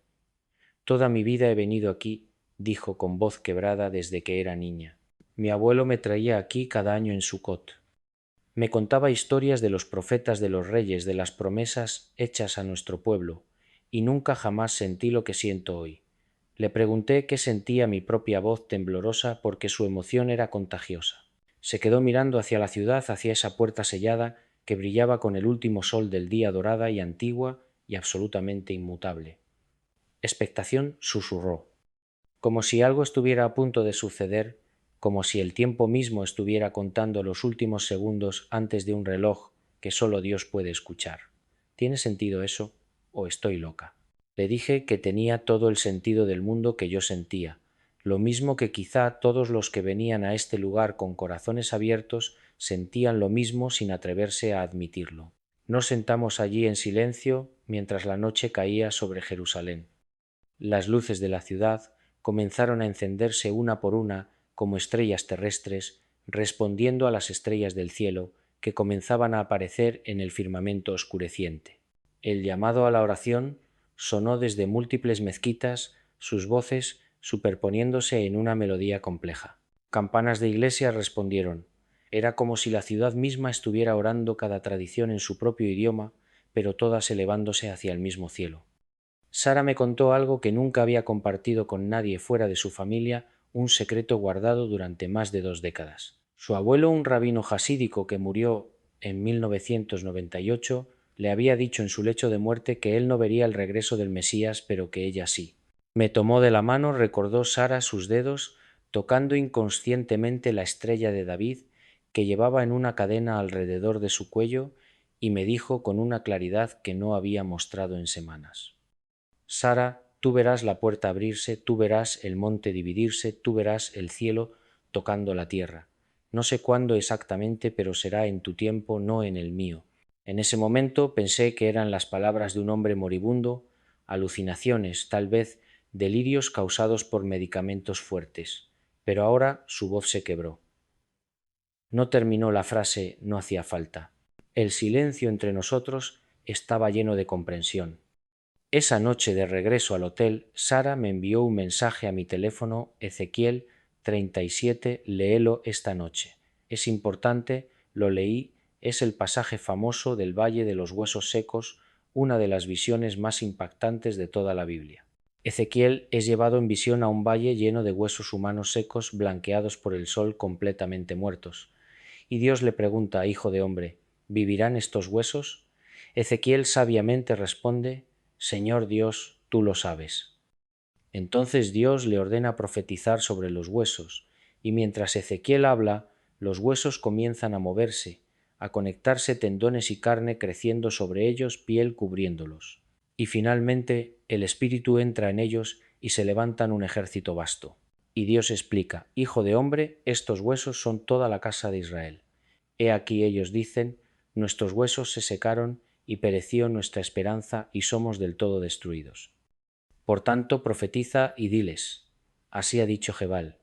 Toda mi vida he venido aquí, dijo con voz quebrada desde que era niña. Mi abuelo me traía aquí cada año en Sucot. Me contaba historias de los profetas de los reyes, de las promesas hechas a nuestro pueblo, y nunca jamás sentí lo que siento hoy. Le pregunté qué sentía mi propia voz temblorosa porque su emoción era contagiosa. Se quedó mirando hacia la ciudad, hacia esa puerta sellada que brillaba con el último sol del día, dorada y antigua y absolutamente inmutable. Expectación, susurró. Como si algo estuviera a punto de suceder, como si el tiempo mismo estuviera contando los últimos segundos antes de un reloj que solo Dios puede escuchar. ¿Tiene sentido eso? ¿O estoy loca? Le dije que tenía todo el sentido del mundo que yo sentía, lo mismo que quizá todos los que venían a este lugar con corazones abiertos sentían lo mismo sin atreverse a admitirlo. Nos sentamos allí en silencio mientras la noche caía sobre Jerusalén. Las luces de la ciudad comenzaron a encenderse una por una como estrellas terrestres, respondiendo a las estrellas del cielo que comenzaban a aparecer en el firmamento oscureciente. El llamado a la oración sonó desde múltiples mezquitas, sus voces superponiéndose en una melodía compleja. Campanas de iglesia respondieron. Era como si la ciudad misma estuviera orando cada tradición en su propio idioma, pero todas elevándose hacia el mismo cielo. Sara me contó algo que nunca había compartido con nadie fuera de su familia, un secreto guardado durante más de 2 décadas. Su abuelo, un rabino jasídico que murió en 1998, le había dicho en su lecho de muerte que él no vería el regreso del Mesías, pero que ella sí. Me tomó de la mano, recordó Sara sus dedos, tocando inconscientemente la estrella de David que llevaba en una cadena alrededor de su cuello, y me dijo con una claridad que no había mostrado en semanas: Sara, tú verás la puerta abrirse, tú verás el monte dividirse, tú verás el cielo tocando la tierra. No sé cuándo exactamente, pero será en tu tiempo, no en el mío. En ese momento pensé que eran las palabras de un hombre moribundo, alucinaciones, tal vez delirios causados por medicamentos fuertes, pero ahora su voz se quebró. No terminó la frase, no hacía falta. El silencio entre nosotros estaba lleno de comprensión. Esa noche de regreso al hotel, Sara me envió un mensaje a mi teléfono: Ezequiel 37, léelo esta noche. Es importante, lo leí, es el pasaje famoso del Valle de los Huesos Secos, una de las visiones más impactantes de toda la Biblia. Ezequiel es llevado en visión a un valle lleno de huesos humanos secos, blanqueados por el sol, completamente muertos. Y Dios le pregunta: Hijo de hombre, ¿vivirán estos huesos? Ezequiel sabiamente responde: Señor Dios, tú lo sabes. Entonces Dios le ordena profetizar sobre los huesos, y mientras Ezequiel habla, los huesos comienzan a moverse, a conectarse tendones y carne creciendo sobre ellos, piel cubriéndolos. Y finalmente el Espíritu entra en ellos y se levantan un ejército vasto. Y Dios explica: Hijo de hombre, estos huesos son toda la casa de Israel. He aquí ellos dicen: nuestros huesos se secaron y pereció nuestra esperanza y somos del todo destruidos. Por tanto, profetiza y diles: así ha dicho Jebal: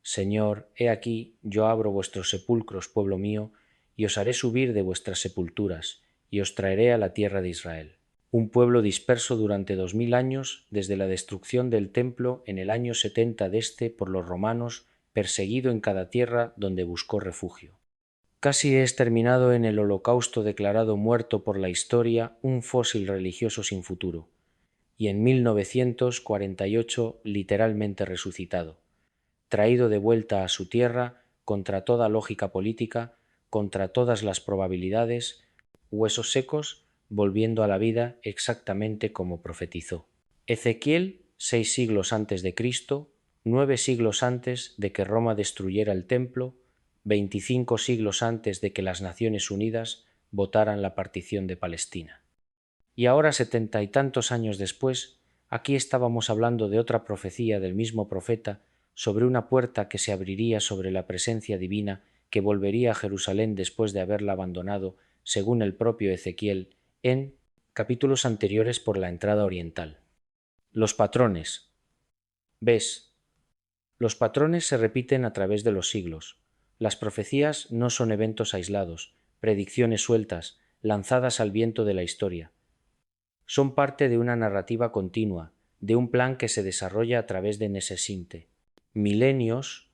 Señor, he aquí, yo abro vuestros sepulcros, pueblo mío, y os haré subir de vuestras sepulturas, y os traeré a la tierra de Israel. Un pueblo disperso durante 2000 años, desde la destrucción del templo en el año 70 de este por los romanos, perseguido en cada tierra donde buscó refugio. Casi he exterminado en el Holocausto, declarado muerto por la historia, un fósil religioso sin futuro, y en 1948 literalmente resucitado, traído de vuelta a su tierra contra toda lógica política, contra todas las probabilidades, huesos secos, volviendo a la vida exactamente como profetizó. Ezequiel, 6 siglos antes de Cristo, 9 siglos antes de que Roma destruyera el templo, 25 siglos antes de que las Naciones Unidas votaran la partición de Palestina. Y ahora, 70 y tantos años después, aquí estábamos hablando de otra profecía del mismo profeta sobre una puerta que se abriría sobre la presencia divina que volvería a Jerusalén después de haberla abandonado, según el propio Ezequiel, en capítulos anteriores por la entrada oriental. Los patrones. ¿Ves? Los patrones se repiten a través de los siglos. Las profecías no son eventos aislados, predicciones sueltas, lanzadas al viento de la historia. Son parte de una narrativa continua, de un plan que se desarrolla a través de Nesesinte, milenios,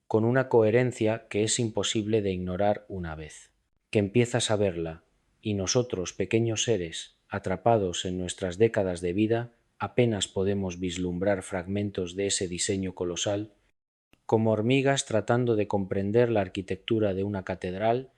con una coherencia que es imposible de ignorar una vez que empiezas a verla, y nosotros, pequeños seres, atrapados en nuestras décadas de vida, apenas podemos vislumbrar fragmentos de ese diseño colosal, como hormigas tratando de comprender la arquitectura de una catedral.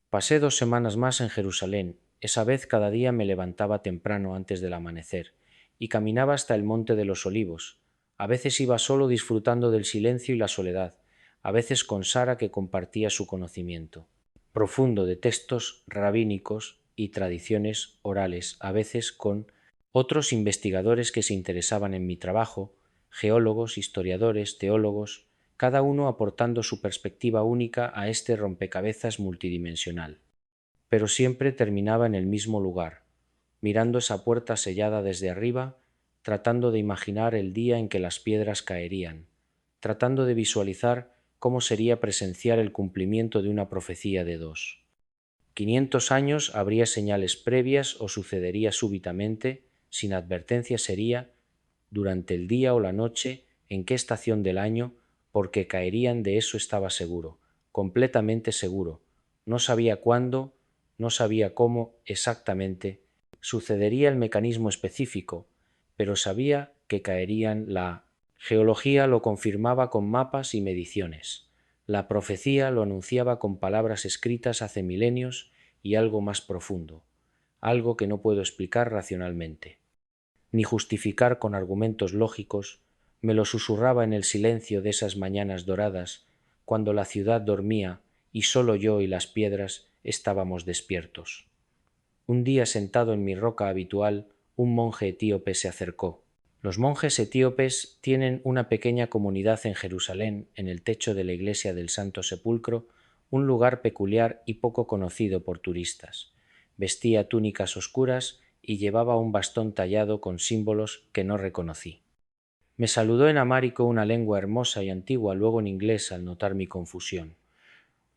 Pasé 2 semanas más en Jerusalén. Esa vez cada día me levantaba temprano antes del amanecer y caminaba hasta el Monte de los Olivos. A veces iba solo disfrutando del silencio y la soledad, a veces con Sara, que compartía su conocimiento profundo de textos rabínicos y tradiciones orales, a veces con otros investigadores que se interesaban en mi trabajo, geólogos, historiadores, teólogos, cada uno aportando su perspectiva única a este rompecabezas multidimensional. Pero siempre terminaba en el mismo lugar, mirando esa puerta sellada desde arriba, tratando de imaginar el día en que las piedras caerían, tratando de visualizar cómo sería presenciar el cumplimiento de una profecía de 500 años. Habría señales previas o sucedería súbitamente, sin advertencia sería, durante el día o la noche, en qué estación del año, porque caerían, de eso estaba seguro, completamente seguro. No sabía cuándo, no sabía cómo exactamente sucedería el mecanismo específico, pero sabía que caerían. La geología lo confirmaba con mapas y mediciones. La profecía lo anunciaba con palabras escritas hace milenios y algo más profundo, algo que no puedo explicar racionalmente. ni justificar con argumentos lógicos, me lo susurraba en el silencio de esas mañanas doradas, cuando la ciudad dormía y solo yo y las piedras estábamos despiertos. Un día, sentado en mi roca habitual, un monje etíope se acercó. Los monjes etíopes tienen una pequeña comunidad en Jerusalén, en el techo de la iglesia del Santo Sepulcro, un lugar peculiar y poco conocido por turistas. Vestía túnicas oscuras y llevaba un bastón tallado con símbolos que no reconocí. Me saludó en amárico, una lengua hermosa y antigua, luego en inglés al notar mi confusión.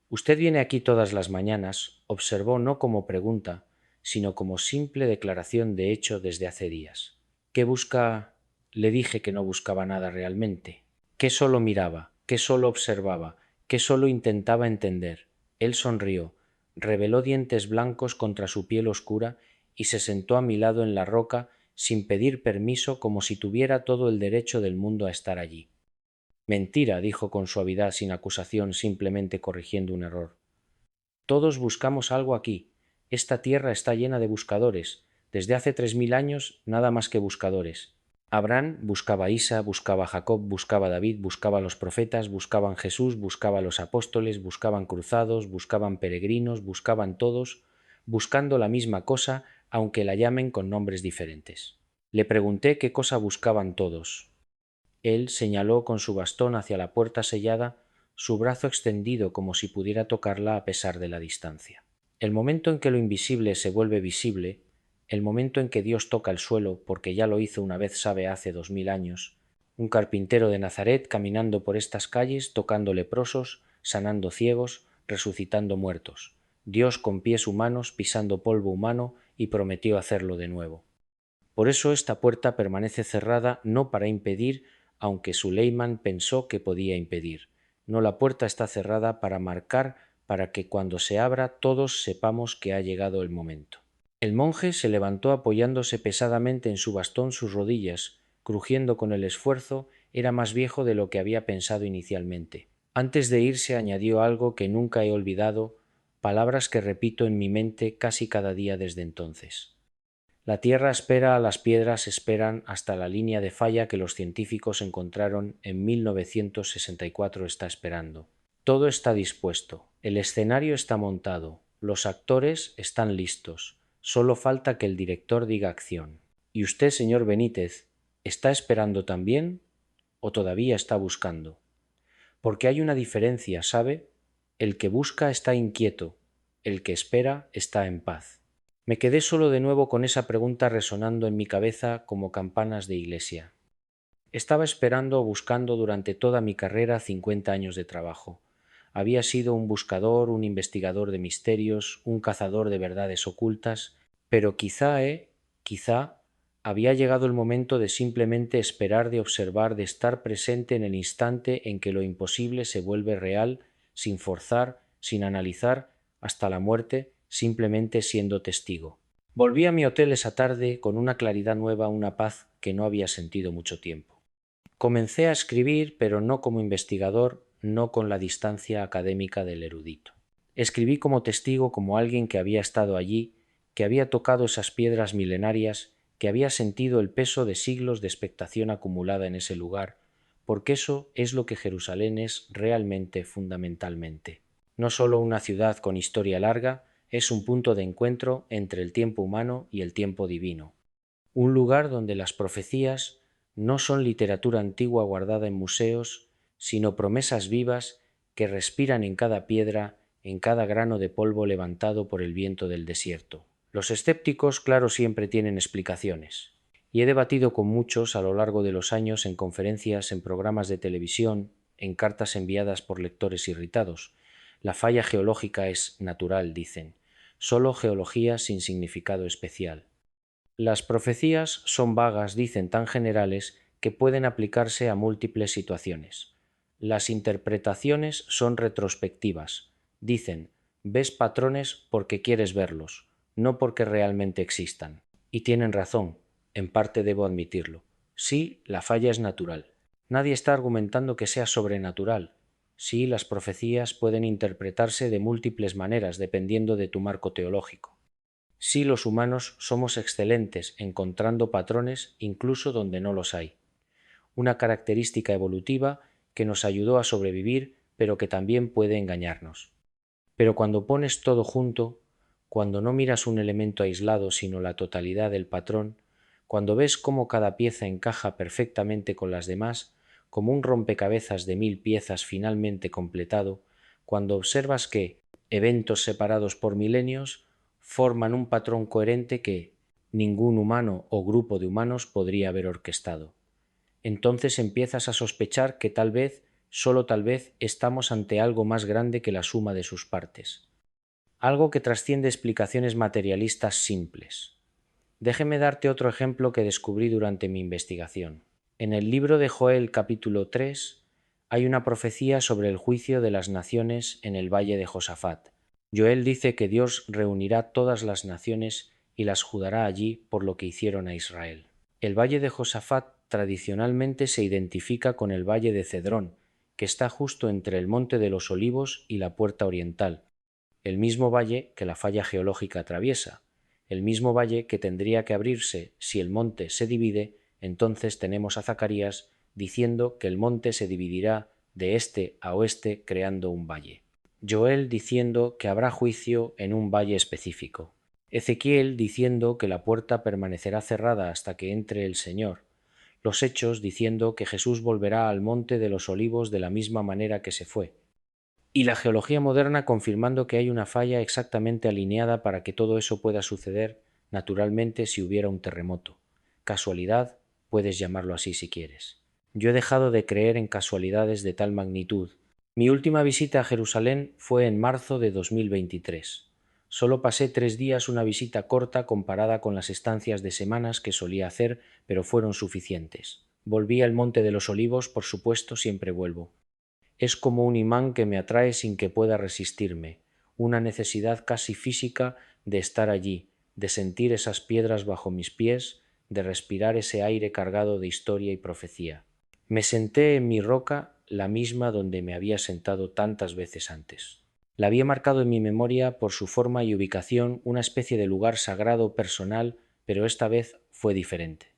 Usted viene aquí todas las mañanas, observó no como pregunta, sino como simple declaración de hecho desde hace días. ¿Qué busca? Le dije que no buscaba nada realmente, que solo miraba, que solo observaba, que solo intentaba entender. Él sonrió, reveló dientes blancos contra su piel oscura y se sentó a mi lado en la roca sin pedir permiso, como si tuviera todo el derecho del mundo a estar allí. Mentira, dijo con suavidad, sin acusación, simplemente corrigiendo un error. Todos buscamos algo aquí. Esta tierra está llena de buscadores. Desde hace 3000 años nada más que buscadores. Abraham buscaba a Isa, buscaba a Jacob, buscaba a David, buscaba a los profetas, buscaban Jesús, buscaba a los apóstoles, buscaban cruzados, buscaban peregrinos, buscaban todos, buscando la misma cosa, aunque la llamen con nombres diferentes. Le pregunté qué cosa buscaban todos. Él señaló con su bastón hacia la puerta sellada, su brazo extendido como si pudiera tocarla a pesar de la distancia. El momento en que lo invisible se vuelve visible, el momento en que Dios toca el suelo, porque ya lo hizo una vez, sabe, hace 2000 años, un carpintero de Nazaret caminando por estas calles, tocando leprosos, sanando ciegos, resucitando muertos. Dios con pies humanos, pisando polvo humano, y prometió hacerlo de nuevo. Por eso esta puerta permanece cerrada, no para impedir, aunque Suleiman pensó que podía impedir. No, la puerta está cerrada para marcar, para que cuando se abra todos sepamos que ha llegado el momento. El monje se levantó apoyándose pesadamente en su bastón, sus rodillas, crujiendo con el esfuerzo, era más viejo de lo que había pensado inicialmente. Antes de irse añadió algo que nunca he olvidado, palabras que repito en mi mente casi cada día desde entonces. La Tierra espera, las piedras esperan, hasta la línea de falla que los científicos encontraron en 1964 está esperando. Todo está dispuesto, el escenario está montado, los actores están listos, solo falta que el director diga acción. ¿Y usted, señor Benítez, está esperando también o todavía está buscando? Porque hay una diferencia, ¿sabe? El que busca está inquieto, el que espera está en paz. Me quedé solo de nuevo con esa pregunta resonando en mi cabeza como campanas de iglesia. Estaba esperando o buscando durante toda mi carrera 50 años de trabajo. Había sido un buscador, un investigador de misterios, un cazador de verdades ocultas, pero quizá había llegado el momento de simplemente esperar, de observar, de estar presente en el instante en que lo imposible se vuelve real, sin forzar, sin analizar, hasta la muerte, simplemente siendo testigo. Volví a mi hotel esa tarde con una claridad nueva, una paz que no había sentido mucho tiempo. Comencé a escribir, pero no como investigador, no con la distancia académica del erudito. Escribí como testigo, como alguien que había estado allí, que había tocado esas piedras milenarias, que había sentido el peso de siglos de expectación acumulada en ese lugar, porque eso es lo que Jerusalén es realmente, fundamentalmente. No solo una ciudad con historia larga, es un punto de encuentro entre el tiempo humano y el tiempo divino. Un lugar donde las profecías no son literatura antigua guardada en museos, sino promesas vivas que respiran en cada piedra, en cada grano de polvo levantado por el viento del desierto. Los escépticos, claro, siempre tienen explicaciones, y he debatido con muchos a lo largo de los años en conferencias, en programas de televisión, en cartas enviadas por lectores irritados. La falla geológica es natural, dicen, solo geología sin significado especial. Las profecías son vagas, dicen, tan generales que pueden aplicarse a múltiples situaciones. Las interpretaciones son retrospectivas. Dicen, ves patrones porque quieres verlos, no porque realmente existan. Y tienen razón, en parte debo admitirlo. Sí, la falla es natural. Nadie está argumentando que sea sobrenatural. Sí, las profecías pueden interpretarse de múltiples maneras dependiendo de tu marco teológico. Sí, los humanos somos excelentes encontrando patrones incluso donde no los hay. Una característica evolutiva que nos ayudó a sobrevivir, pero que también puede engañarnos. Pero cuando pones todo junto, cuando no miras un elemento aislado sino la totalidad del patrón, cuando ves cómo cada pieza encaja perfectamente con las demás, como un rompecabezas de 1000 piezas finalmente completado, cuando observas que eventos separados por milenios forman un patrón coherente que ningún humano o grupo de humanos podría haber orquestado. Entonces empiezas a sospechar que tal vez, solo tal vez, estamos ante algo más grande que la suma de sus partes. Algo que trasciende explicaciones materialistas simples. Déjeme darte otro ejemplo que descubrí durante mi investigación. En el libro de Joel capítulo 3 hay una profecía sobre el juicio de las naciones en el valle de Josafat. Joel dice que Dios reunirá todas las naciones y las juzgará allí por lo que hicieron a Israel. El valle de Josafat tradicionalmente se identifica con el valle de Cedrón, que está justo entre el monte de los Olivos y la Puerta Oriental, el mismo valle que la falla geológica atraviesa, el mismo valle que tendría que abrirse si el monte se divide. Entonces tenemos a Zacarías diciendo que el monte se dividirá de este a oeste creando un valle. Joel diciendo que habrá juicio en un valle específico. Ezequiel diciendo que la puerta permanecerá cerrada hasta que entre el Señor. Los Hechos diciendo que Jesús volverá al monte de los Olivos de la misma manera que se fue. Y la geología moderna confirmando que hay una falla exactamente alineada para que todo eso pueda suceder naturalmente si hubiera un terremoto. Casualidad, puedes llamarlo así si quieres. Yo he dejado de creer en casualidades de tal magnitud. Mi última visita a Jerusalén fue en marzo de 2023. Solo pasé 3 días, una visita corta comparada con las estancias de semanas que solía hacer, pero fueron suficientes. Volví al Monte de los Olivos, por supuesto, siempre vuelvo. Es como un imán que me atrae sin que pueda resistirme, una necesidad casi física de estar allí, de sentir esas piedras bajo mis pies, de respirar ese aire cargado de historia y profecía. Me senté en mi roca, la misma donde me había sentado tantas veces antes. La había marcado en mi memoria por su forma y ubicación, una especie de lugar sagrado personal, pero esta vez fue diferente.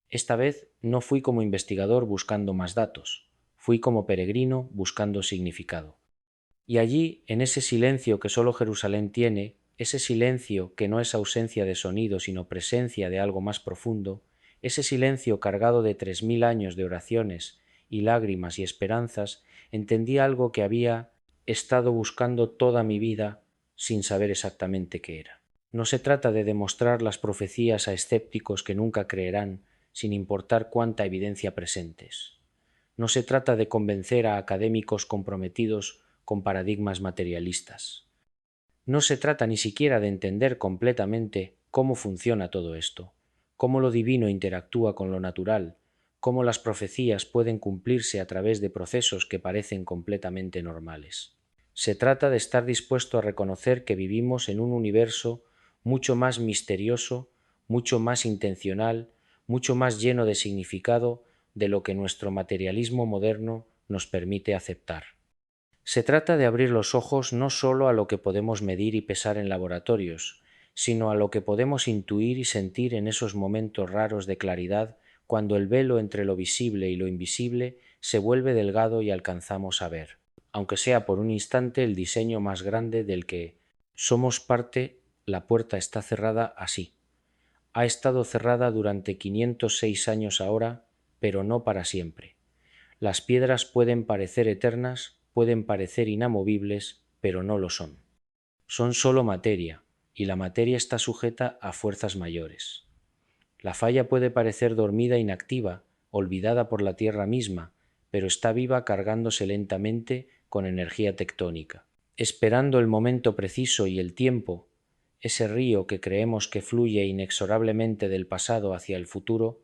Esta vez no fui como investigador buscando más datos, fui como peregrino buscando significado. Y allí, en ese silencio que solo Jerusalén tiene, ese silencio que no es ausencia de sonido sino presencia de algo más profundo, ese silencio cargado de 3000 años de oraciones y lágrimas y esperanzas, entendí algo que había estado buscando toda mi vida sin saber exactamente qué era. No se trata de demostrar las profecías a escépticos que nunca creerán, sin importar cuánta evidencia presentes. No se trata de convencer a académicos comprometidos con paradigmas materialistas. No se trata ni siquiera de entender completamente cómo funciona todo esto, cómo lo divino interactúa con lo natural, cómo las profecías pueden cumplirse a través de procesos que parecen completamente normales. Se trata de estar dispuesto a reconocer que vivimos en un universo mucho más misterioso, mucho más intencional, mucho más lleno de significado de lo que nuestro materialismo moderno nos permite aceptar. Se trata de abrir los ojos no solo a lo que podemos medir y pesar en laboratorios, sino a lo que podemos intuir y sentir en esos momentos raros de claridad cuando el velo entre lo visible y lo invisible se vuelve delgado y alcanzamos a ver, aunque sea por un instante, el diseño más grande del que somos parte. La puerta está cerrada así. Ha estado cerrada durante 506 años ahora, pero no para siempre. Las piedras pueden parecer eternas, pueden parecer inamovibles, pero no lo son. Son solo materia, y la materia está sujeta a fuerzas mayores. La falla puede parecer dormida, inactiva, olvidada por la tierra misma, pero está viva cargándose lentamente con energía tectónica, esperando el momento preciso y el tiempo. Ese río que creemos que fluye inexorablemente del pasado hacia el futuro,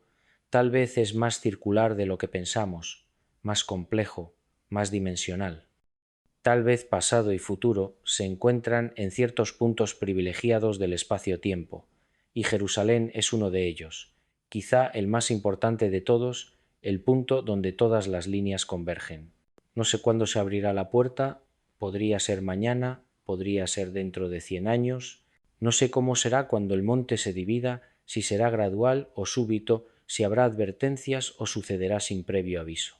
tal vez es más circular de lo que pensamos, más complejo, más dimensional. Tal vez pasado y futuro se encuentran en ciertos puntos privilegiados del espacio-tiempo, y Jerusalén es uno de ellos, quizá el más importante de todos, el punto donde todas las líneas convergen. No sé cuándo se abrirá la puerta, podría ser mañana, podría ser dentro de 100 años, No sé cómo será cuando el monte se divida, si será gradual o súbito, si habrá advertencias o sucederá sin previo aviso.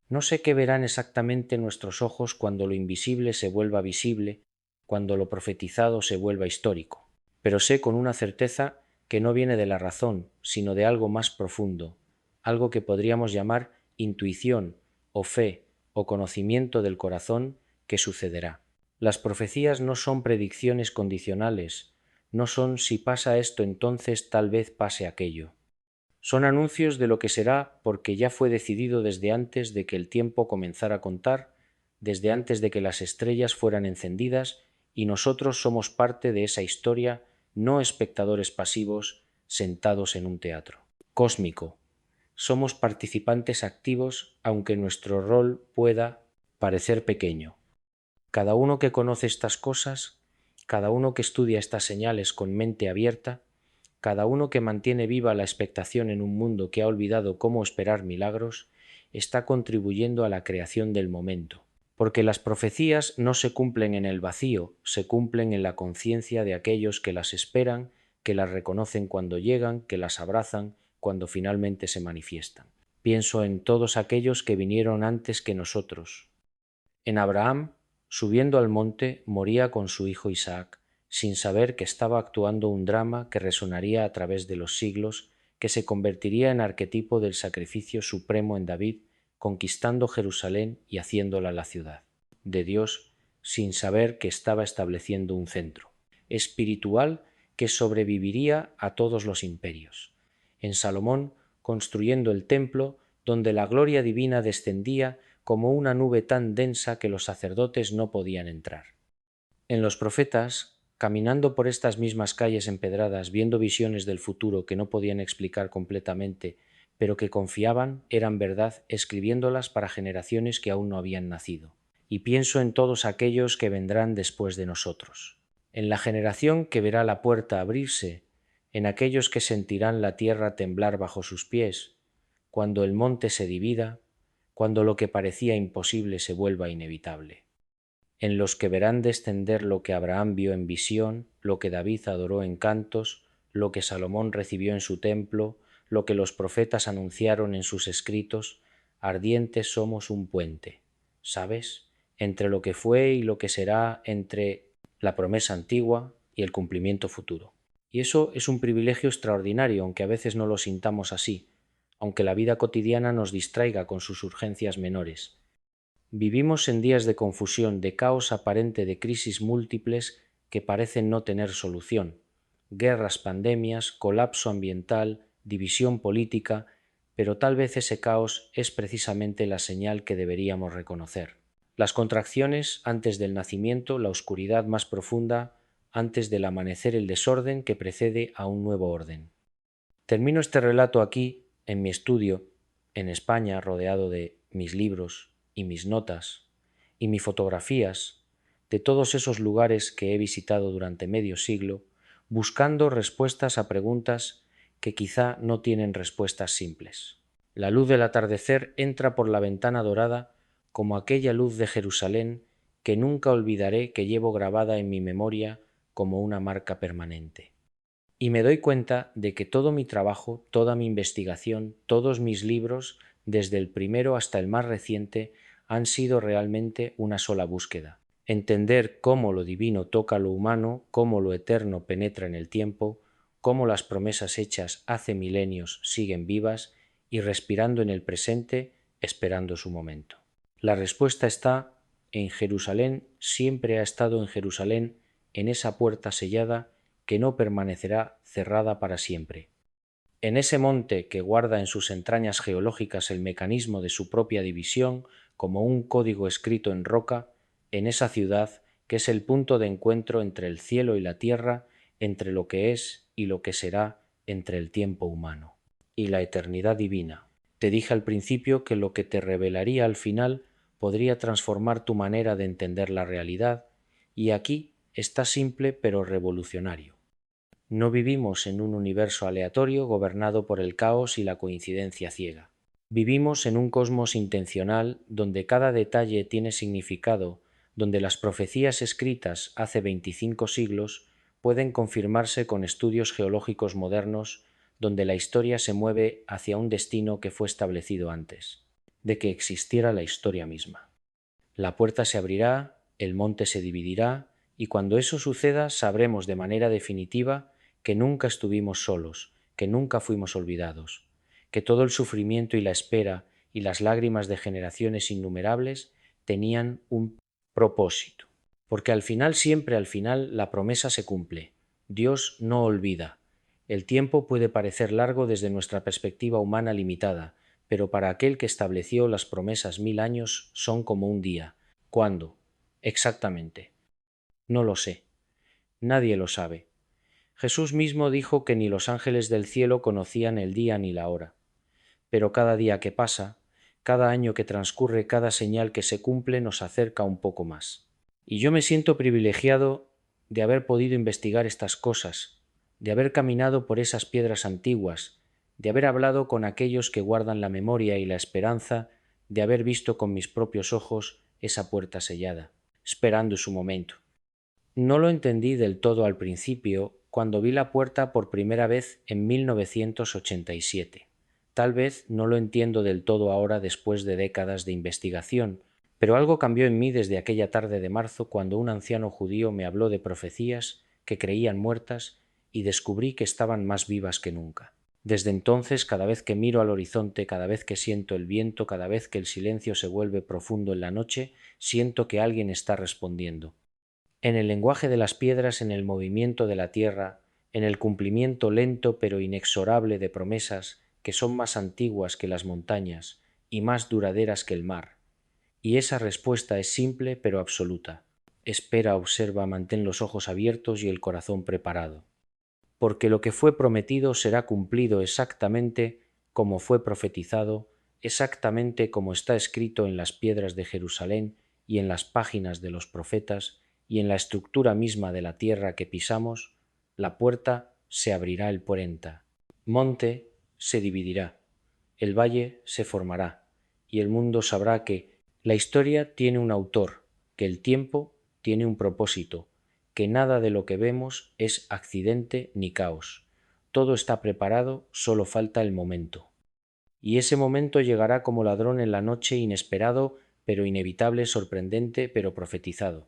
No sé qué verán exactamente nuestros ojos cuando lo invisible se vuelva visible, cuando lo profetizado se vuelva histórico, pero sé con una certeza que no viene de la razón, sino de algo más profundo, algo que podríamos llamar intuición o fe o conocimiento del corazón que sucederá. Las profecías no son predicciones condicionales, no son si pasa esto entonces tal vez pase aquello. Son anuncios de lo que será porque ya fue decidido desde antes de que el tiempo comenzara a contar, desde antes de que las estrellas fueran encendidas, y nosotros somos parte de esa historia, no espectadores pasivos sentados en un teatro. Cósmico. Somos participantes activos, aunque nuestro rol pueda parecer pequeño. Cada uno que conoce estas cosas, cada uno que estudia estas señales con mente abierta, cada uno que mantiene viva la expectación en un mundo que ha olvidado cómo esperar milagros, está contribuyendo a la creación del momento. Porque las profecías no se cumplen en el vacío, se cumplen en la conciencia de aquellos que las esperan, que las reconocen cuando llegan, que las abrazan cuando finalmente se manifiestan. Pienso en todos aquellos que vinieron antes que nosotros. En Abraham, subiendo al monte, moría con su hijo Isaac, sin saber que estaba actuando un drama que resonaría a través de los siglos, que se convertiría en arquetipo del sacrificio supremo en David, conquistando Jerusalén y haciéndola la ciudad de Dios, sin saber que estaba estableciendo un centro espiritual que sobreviviría a todos los imperios. En Salomón, construyendo el templo, donde la gloria divina descendía como una nube tan densa que los sacerdotes no podían entrar. En los profetas, caminando por estas mismas calles empedradas, viendo visiones del futuro que no podían explicar completamente, pero que confiaban eran verdad, escribiéndolas para generaciones que aún no habían nacido. Y pienso en todos aquellos que vendrán después de nosotros, en la generación que verá la puerta abrirse, en aquellos que sentirán la tierra temblar bajo sus pies, cuando el monte se divida, cuando lo que parecía imposible se vuelva inevitable, en los que verán descender lo que Abraham vio en visión, lo que David adoró en cantos, lo que Salomón recibió en su templo, lo que los profetas anunciaron en sus escritos. Ardientes somos un puente, ¿sabes?, entre lo que fue y lo que será, entre la promesa antigua y el cumplimiento futuro. Y eso es un privilegio extraordinario, aunque a veces no lo sintamos así, aunque la vida cotidiana nos distraiga con sus urgencias menores. Vivimos en días de confusión, de caos aparente, de crisis múltiples que parecen no tener solución. Guerras, pandemias, colapso ambiental, división política, pero tal vez ese caos es precisamente la señal que deberíamos reconocer. Las contracciones antes del nacimiento, la oscuridad más profunda, antes del amanecer el desorden que precede a un nuevo orden. Termino este relato aquí, en mi estudio, en España, rodeado de mis libros y mis notas y mis fotografías de todos esos lugares que he visitado durante medio siglo, buscando respuestas a preguntas que quizá no tienen respuestas simples. La luz del atardecer entra por la ventana dorada como aquella luz de Jerusalén que nunca olvidaré, que llevo grabada en mi memoria como una marca permanente. Y me doy cuenta de que todo mi trabajo, toda mi investigación, todos mis libros, desde el primero hasta el más reciente, han sido realmente una sola búsqueda. Entender cómo lo divino toca lo humano, cómo lo eterno penetra en el tiempo, cómo las promesas hechas hace milenios siguen vivas y respirando en el presente, esperando su momento. La respuesta está en Jerusalén, siempre ha estado en Jerusalén, en esa puerta sellada que no permanecerá cerrada para siempre. En ese monte que guarda en sus entrañas geológicas el mecanismo de su propia división como un código escrito en roca, en esa ciudad que es el punto de encuentro entre el cielo y la tierra, entre lo que es y lo que será, entre el tiempo humano y la eternidad divina. Te dije al principio que lo que te revelaría al final podría transformar tu manera de entender la realidad, y aquí está simple pero revolucionario. No vivimos en un universo aleatorio gobernado por el caos y la coincidencia ciega. Vivimos en un cosmos intencional donde cada detalle tiene significado, donde las profecías escritas hace 25 siglos pueden confirmarse con estudios geológicos modernos donde la historia se mueve hacia un destino que fue establecido antes de que existiera la historia misma. La puerta se abrirá, el monte se dividirá, y cuando eso suceda sabremos de manera definitiva que nunca estuvimos solos, que nunca fuimos olvidados, que todo el sufrimiento y la espera y las lágrimas de generaciones innumerables tenían un propósito. Porque al final, siempre al final, la promesa se cumple. Dios no olvida. El tiempo puede parecer largo desde nuestra perspectiva humana limitada, pero para aquel que estableció las promesas 1000 años son como un día. ¿Cuándo? Exactamente. No lo sé. Nadie lo sabe. Jesús mismo dijo que ni los ángeles del cielo conocían el día ni la hora. Pero cada día que pasa, cada año que transcurre, cada señal que se cumple nos acerca un poco más. Y yo me siento privilegiado de haber podido investigar estas cosas, de haber caminado por esas piedras antiguas, de haber hablado con aquellos que guardan la memoria y la esperanza, de haber visto con mis propios ojos esa puerta sellada, esperando su momento. No lo entendí del todo al principio cuando vi la puerta por primera vez en 1987. Tal vez no lo entiendo del todo ahora después de décadas de investigación, pero algo cambió en mí desde aquella tarde de marzo cuando un anciano judío me habló de profecías que creían muertas y descubrí que estaban más vivas que nunca. Desde entonces, cada vez que miro al horizonte, cada vez que siento el viento, cada vez que el silencio se vuelve profundo en la noche, siento que alguien está respondiendo. En el lenguaje de las piedras, en el movimiento de la tierra, en el cumplimiento lento pero inexorable de promesas que son más antiguas que las montañas y más duraderas que el mar. Y esa respuesta es simple pero absoluta. Espera, observa, mantén los ojos abiertos y el corazón preparado. Porque lo que fue prometido será cumplido exactamente como fue profetizado, exactamente como está escrito en las piedras de Jerusalén y en las páginas de los profetas, y en la estructura misma de la tierra que pisamos, la puerta se abrirá el 40, monte se dividirá, el valle se formará, y el mundo sabrá que la historia tiene un autor, que el tiempo tiene un propósito, que nada de lo que vemos es accidente ni caos. Todo está preparado, solo falta el momento. Y ese momento llegará como ladrón en la noche, inesperado, pero inevitable, sorprendente, pero profetizado.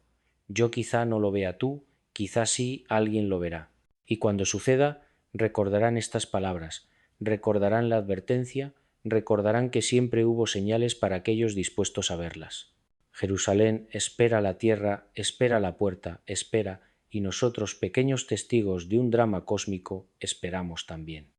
Yo quizá no lo vea tú, quizá sí alguien lo verá. Y cuando suceda, recordarán estas palabras, recordarán la advertencia, recordarán que siempre hubo señales para aquellos dispuestos a verlas. Jerusalén espera la tierra, espera la puerta, espera, y nosotros, pequeños testigos de un drama cósmico, esperamos también.